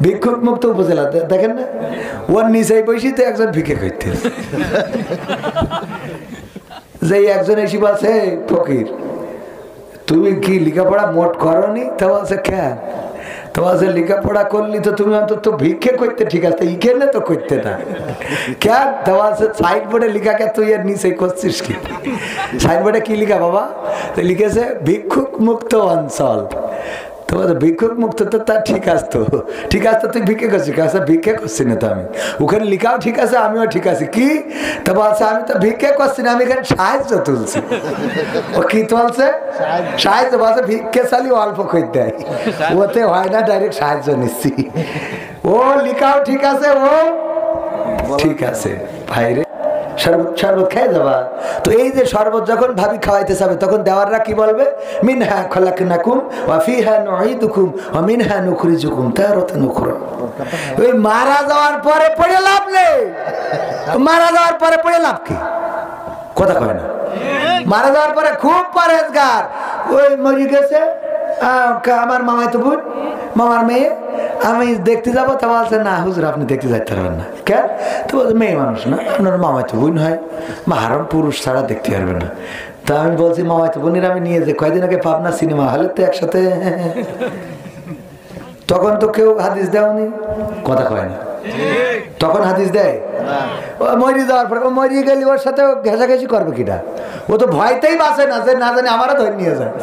ভিক্ষুক মুক্ত উপজেলা, দেখেন না? ওর নিচেই বসিতে একজন ভিক্ষে করতে, যে একজন এসে বলছে ফকির তুমি কি লেখাপড়া মোট করনি? তা বলছে কেন? তো বলছে লেখাপড়া করলি তো তুমি অন্তত ভিক্ষে করতে, ঠিক আছে, ইখানে তো করতে না কেন? তা বলছে সাইনবোর্ডে লেখা, কে তুই এর নিচে করছিস কি? সাইনবোর্ডে কি লেখা বাবা? তো লিখেছে ভিক্ষুক মুক্ত অঞ্চল। তো ভিক্ষুক মুক্ত, তো তা ঠিক আছে, তো ঠিক আছে, তুই ভিক্ষে করছিস? কাছে ভিক্ষে করছি না তো আমি, ওখানে লিখাও ঠিক আছে, আমিও ঠিক আছি। কি? তো বলছে আমি তো ভিক্ষে করছি না, আমি এখানে সাহায্য তুলছি। ও কি বলছে? সাহায্য। বলছে ভিক্ষে চালি অল্প করে দেয়, ওতে হয় না, ডাইরেক্ট সাহায্য নিচ্ছি। ও লিখাও ঠিক আছে, ও ঠিক আছে। ভাইরে শরবত, শরবত খেয়ে যাবা তো। এই যে শরবত যখন ভাবি খাওয়াইতে যাবে, তখন দেওয়াররা কি বলবে? মিনহা খলাকনাকুম ওয়া ফিহা নুঈদুকুম ওয়া মিনহা নুখরিজুকুম তারাতান উখরা। ওই মারা যাওয়ার পরে পড়ে লাভ নেই, মারা যাওয়ার পরে পড়ে লাভ কি? কথা কয় না? মারা যাওয়ার পরে খুব পরেজগার, ওই মরে গেছে আমার মামাতো বোন, মামার মেয়ে, আমি দেখতে যাবো। তা বলছে না হুজুর আপনি দেখতে যাইতে পারবেন না। কেন? তো বলছে মেয়ে মানুষ না, আপনার মামাতো বোন হয়, মাহারম পুরুষ ছাড়া দেখতে পারবেন না। তা আমি বলছি মামাতো বোনের আমি নিয়ে যে কয়দিন আগে পাবনা সিনেমা হলে তো একসাথে, তখন তো কেউ হাদিস দেওনি, কথা কয় না, তখন হাদিস দেয়? ও মরি যাওয়ার পরে, ও মরিয়ে গেলে ওর সাথে ঘেঁষাঘেঁষি করবে কিনা? ও তো ভয়তেই বাঁচে না, যে না জানি আমারও ধরে নিয়ে যায়,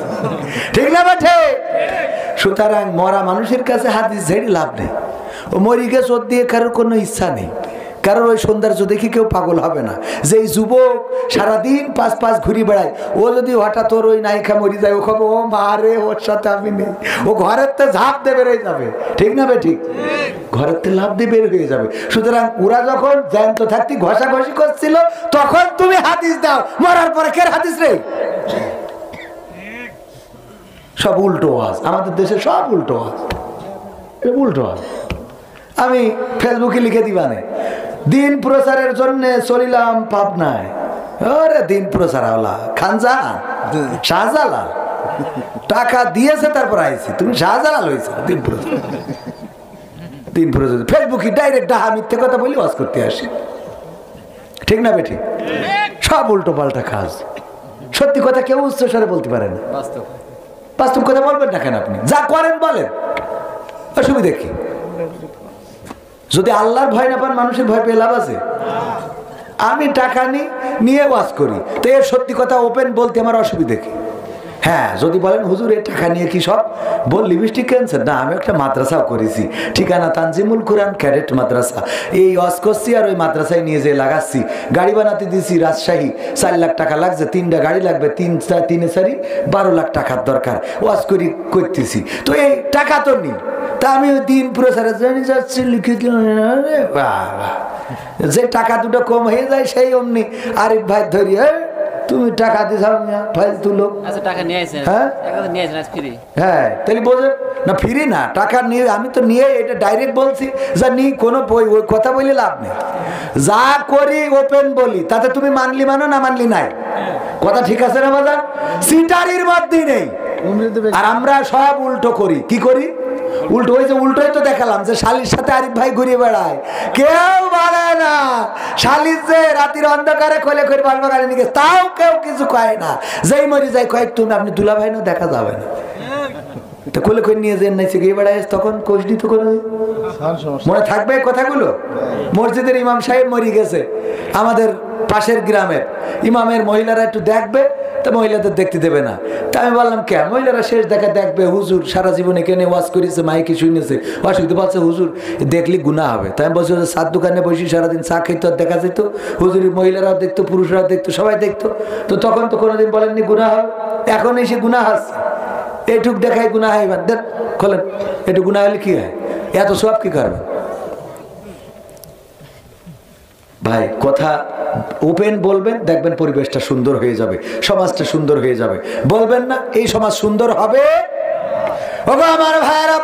ঠিক না বাঠে? সুতরাং মরা মানুষের কাছে হাদিস ঝেড়ে লাভ নেই। ও মরি গেছে, ওর দিয়ে কারোর কোনো ইচ্ছা নেই, কারণ ওই সৌন্দর্য দেখি কেউ পাগল হবে না। যে এই যুবক সারাদিন পাঁচ পাঁচ ঘুরি বেড়ায়, ও যদি হঠাৎ ওর ওই নায়িকা মরি যায়, ও খবর ও মারে, ওর সাথে আমি নেই, ও ঘরের তো ঝাঁপ দিয়ে বেরোয় যাবে, ঠিক না বে? ঠিক, ঘরের তো লাভ দিয়ে বের হয়ে যাবে। সুতরাং ওরা যখন জ্যান্ত থাকতে ঘষাঘষি করছিল, তখন তুমি হাদিস দাও, মরার পরে কে হাদিস রে? সব উল্টো আওয়াজ, আমাদের দেশে সব উল্টো আওয়াজ, উল্টো আওয়াজ। আমি ফেসবুকে লিখে দিবানে, দিন প্রচারের জন্য চলিলাম পাবনায়। ওরে দিন প্রচার হলা খানজান শাহজালাল, টাকা দিয়েছে তারপর আইছি, তুমি শাহজালাল হয়েছে। দিন প্রচার, দিন প্রচার ফেসবুকে ডাইরেক্ট ডাহা মিথ্যে কথা বলি ওয়াজ করতে আসি, ঠিক না বেঠিক? সব উল্টো পাল্টা কাজ, সত্যি কথা কেউ উচ্চস্বরে বলতে পারে না। বাস্তব কথা বলবেন না কেন? আপনি যা করেন বলেন, অসুবিধা কি? যদি আল্লাহর ভয় না পান, মানুষের ভয় পেয়ে লাভ আছে? আমি টাকা নিয়ে ওয়াজ করি, তো এর সত্যি কথা ওপেন বলতে আমার অসুবিধা কি? হ্যাঁ, যদি বলেন হুজুর এই টাকা নিয়ে কি সব বল লিপস্টিক ক্যান্সার? না, আমি একটা মাদ্রাসাও করেছি, ঠিকানা তানজিমুল কুরআন ক্যাডেট মাদ্রাসা। এই ওয়াজ করছি আর ওই মাদ্রাসায় নিয়ে যেয়ে লাগাচ্ছি, গাড়ি বানাতে দিছি রাজশাহী, 4 লাখ টাকা লাগছে, 3টা গাড়ি লাগবে, 3 12 লাখ টাকার দরকার, ওয়াজ করি করতেছি, তো এই টাকা তো নেই। তা আমি ওই দিন প্রচারে যাচ্ছি, লিখে যে টাকা দুটো কম হয়ে যায়, সেই অমনি আরিফ ভাই ধরি, তুমি টাকা দিছাও না ফালতু লোক। আচ্ছা টাকা নিয়ে আইছেন? হ্যাঁ টাকা তো নিয়ে আইছেন আজ ফ্রি। হ্যাঁ, তাহলে বোঝেন না ফ্রি না, টাকা নিয়ে আমি তো নিয়ে এটা ডাইরেক্ট বলছি, যা নি কোনো ওই কথা বলে লাভ নেই। যা করি ওপেন বলি, তাতে তুমি মানলি মানো, না মানলি নাই, কথা ঠিক আছে না বাজার? সিটারির মধ্যেই নেই। আর আমরা সব উল্টো করি। কি করি? উল্টো। ওই যে উল্টোই তো দেখালাম, যে শালির সাথে আরিফ ভাই ঘুরিয়ে বেড়ায়, কেউ বলে না শালির যে রাতের অন্ধকারে খোলে করে বালবাগানে নিয়ে গেছে, তাও কেউ কিছু কয় না। যেই মরি যায় কয়েক তুমি আপনি দুলা ভাই না, দেখা যাবে না, তো কোলে করে নিয়ে যেন নাইছে গিয়ে বেড়ায়, তখন কোষডি তো করে মনে থাকবে কথাগুলো। মসজিদের ইমাম সাহেব মরি গেছে, আমাদের পাশের গ্রামের ইমামের মহিলারা একটু দেখবে, তা মহিলাদের দেখতে দেবে না। তা আমি বললাম কে, মহিলারা শেষ দেখা দেখবে, হুজুর সারা জীবনে কেনে ওয়াজ করেছে, মাইকে শুনেছে, অসুবিধা বলছে হুজুর দেখলি গুনাহ হবে। তাই আমি বলছি চার দোকানে বসে সারাদিন চা খেতে দেখা যেত, হুজুরের মহিলারাও দেখতো, পুরুষরাও দেখতো, সবাই দেখতো। তো তখন তো কোনোদিন বলেননি গুনাহ হবে, এখন এসে গুনাহ আসছে। এইটুক দেখায় গুনাহ হয়, দেন খোলেন, একটু গুনাহ হলে কি হয়, এত সব কি করবে ভাই? কথা ওপেন বলবেন, দেখবেন পরিবেশটা সুন্দর হয়ে যাবে, সমাজটা সুন্দর হয়ে যাবে। বলবেন না এই সমাজ সুন্দর হবে? ওগো আমার ভাইরা,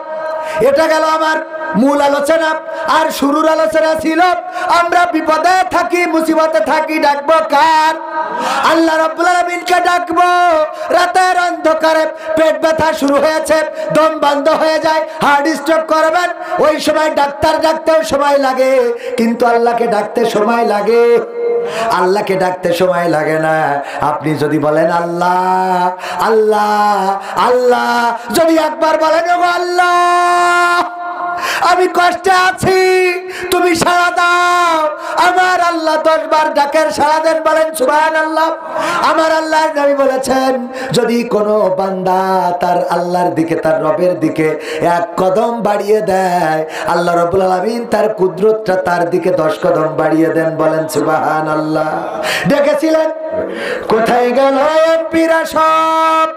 এটা গেল আমার মূল আলোচনা। আর শুরুর আলোচনা ছিল আমরা বিপদে থাকি, মুসিবতে থাকি, ডাকবো কার? আল্লাহ রাব্বুল আলামিনকে ডাকবো। রাতের অন্ধকারে পেট ব্যথা শুরু হয়েছে, দম বন্ধ হয়ে যায়, হার্ট স্ট্রোক করবেন, ওই সময় ডাক্তার ডাকতেও সময় লাগে, কিন্তু আল্লাহকে ডাকতে সময় লাগে? আল্লাহকে ডাকতে সময় লাগে না। আপনি যদি বলেন আল্লাহ আল্লাহ আল্লাহ, যদি একবার বলেন ও আল্লাহ আমি কষ্টে আছি, তুমি সাড়া দাও, আমার আল্লাহ 10 বার ডাকের সাড়া দেন, বলেন সুবহানাল্লাহ। আমার আল্লাহর নবী বলেছেন যদি কোনো বান্দা তার আল্লাহর দিকে, তার রবের দিকে এক কদম বাড়িয়ে দেয়, আল্লাহ রাব্বুল আলামিন তার কুদরতটা তার দিকে 10 কদম বাড়িয়ে দেন, বলেন সুবহানাল্লাহ। দেখেছিলেন কোথায় গেল এমপিরা সব,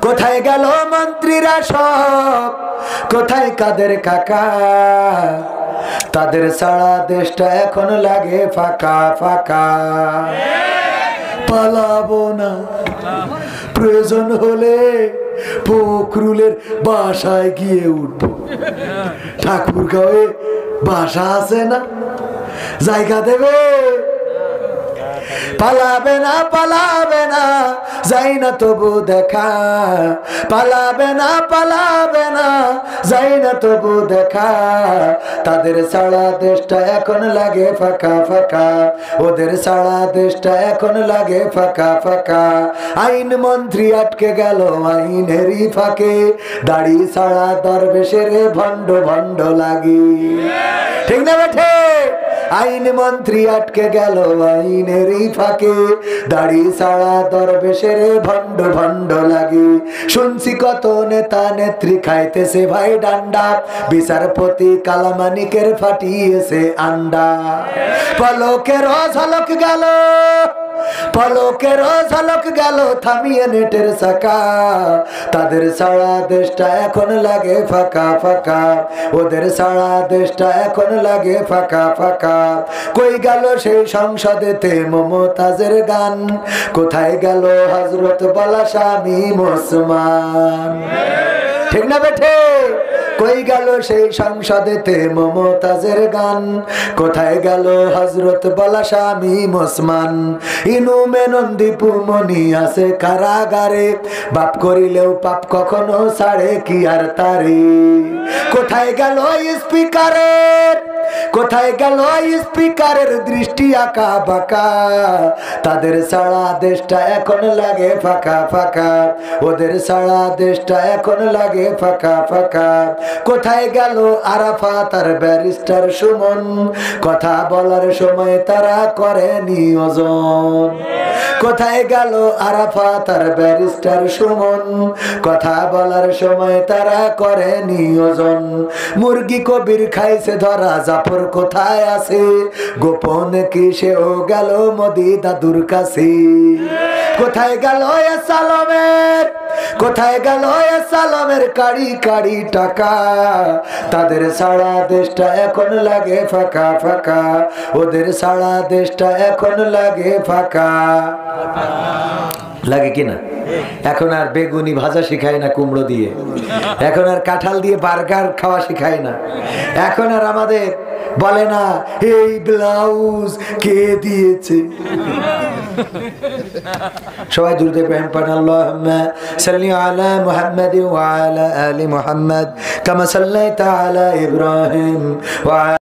কোথায় গেল মন্ত্রীরা সব, কোথায় কাদের কাকা? তাদের সারা দেশটা এখন লাগে ফাঁকা ফাঁকা। পালাবো না, প্রয়োজন হলে ফখরুলের বাসায় গিয়ে উঠবো। ঠাকুরগাঁওয়ে বাসা আছে না, জায়গা দেবে? পালাবে না, পালাবে না, যাই না তবু দেখা, পালাবে না, পালাবে না, যাই না তবু দেখা। তাদের সারা দেশটা এখন লাগে ফাঁকা ফাঁকা, ওদের সারা দেশটা এখন লাগে ফাঁকা ফাঁকা। আইন মন্ত্রী আটকে গেল আইনেরই ফাঁকে, দাড়ি ছাড়া দরবেশের ভণ্ড ভণ্ড লাগি, ঠিক না বেঠে? আইন মন্ত্রী আটকে গেল আইনেরই ফাঁকে, দাড়ি ছাড়া দরবেশের ভণ্ড ভণ্ড লাগে। শুনছি কত নেতা নেত্রী খাইতেছে ভাই ডান্ডা, বিচারপতি কালামানিকের ফাটিয়েছে আন্ডা। পলকের ঝলক গেল, পলকের ঝলক গেল থামিয়ে নেটের চাকা। তাদের সারা দেশটা এখন লাগে ফাঁকা ফাঁকা, ওদের সারা দেশটা এখন লাগে ফাঁকা ফাঁকা। কই গেল সেই সংসদেতে মমতাজের গান, কোথায় গেল হযরত বলা শামীম ওসমান, ঠিক না বেঠে? কই গেল সেই সংসদেতে মমতাজের গান, কোথায় গেল হযরত বলা শামীম ওসমান? ইনু মেনন দীপু মনি আছে কারাগারে, বাপ করিলেও পাপ কখনো ছাড়ে কি আর তারে? কোথায় গেল স্পিকারের, কোথায় গেল স্পিকারের দৃষ্টি আঁকা বাঁকা? তাদের সারা দেশটা এখন লাগে ফাঁকা ফাঁকা, ওদের সারা দেশটা এখন লাগে ফাঁকা ফাঁকা। কোথায় গেল আরাফাত আর ব্যারিস্টার সুমন, কথা বলার সময় তারা করে নিয়োজন? কোথায় গেল আরাফাত আর ব্যারিস্টার সুমন, কথা বলার সময় তারা করে নিয়োজন? মুরগি কবির খাইছে ধরা, জাফর কোথায় আছে? গোপন কি সেও গেল মোদি দাদুর কাছে? কোথায় গেল সালামের, কোথায় গেল সালামের কাড়ি কাড়ি টাকা? তাদের সারা দেশটা এখন লাগে ফাঁকা ফাঁকা, ওদের সারা দেশটা এখন লাগে ফাঁকা লাগে কিনা? এখন আর বেগুনি ভাজা শিখায় না কুমড়ো দিয়ে, এখন আর কাঁঠাল দিয়ে বার্গার খাওয়া শিখায় না, এখন আর আমাদের বলে না এই ব্লাউজ কে দিয়েছে। সবাই দ্রুত প্রেম পড়েন, আল্লাহুম্মা সাল্লি আলা মুহাম্মাদ ওয়া আলা আলি মুহাম্মাদ কামা সাল্লাইতা আলা ইব্রাহিম ওয়া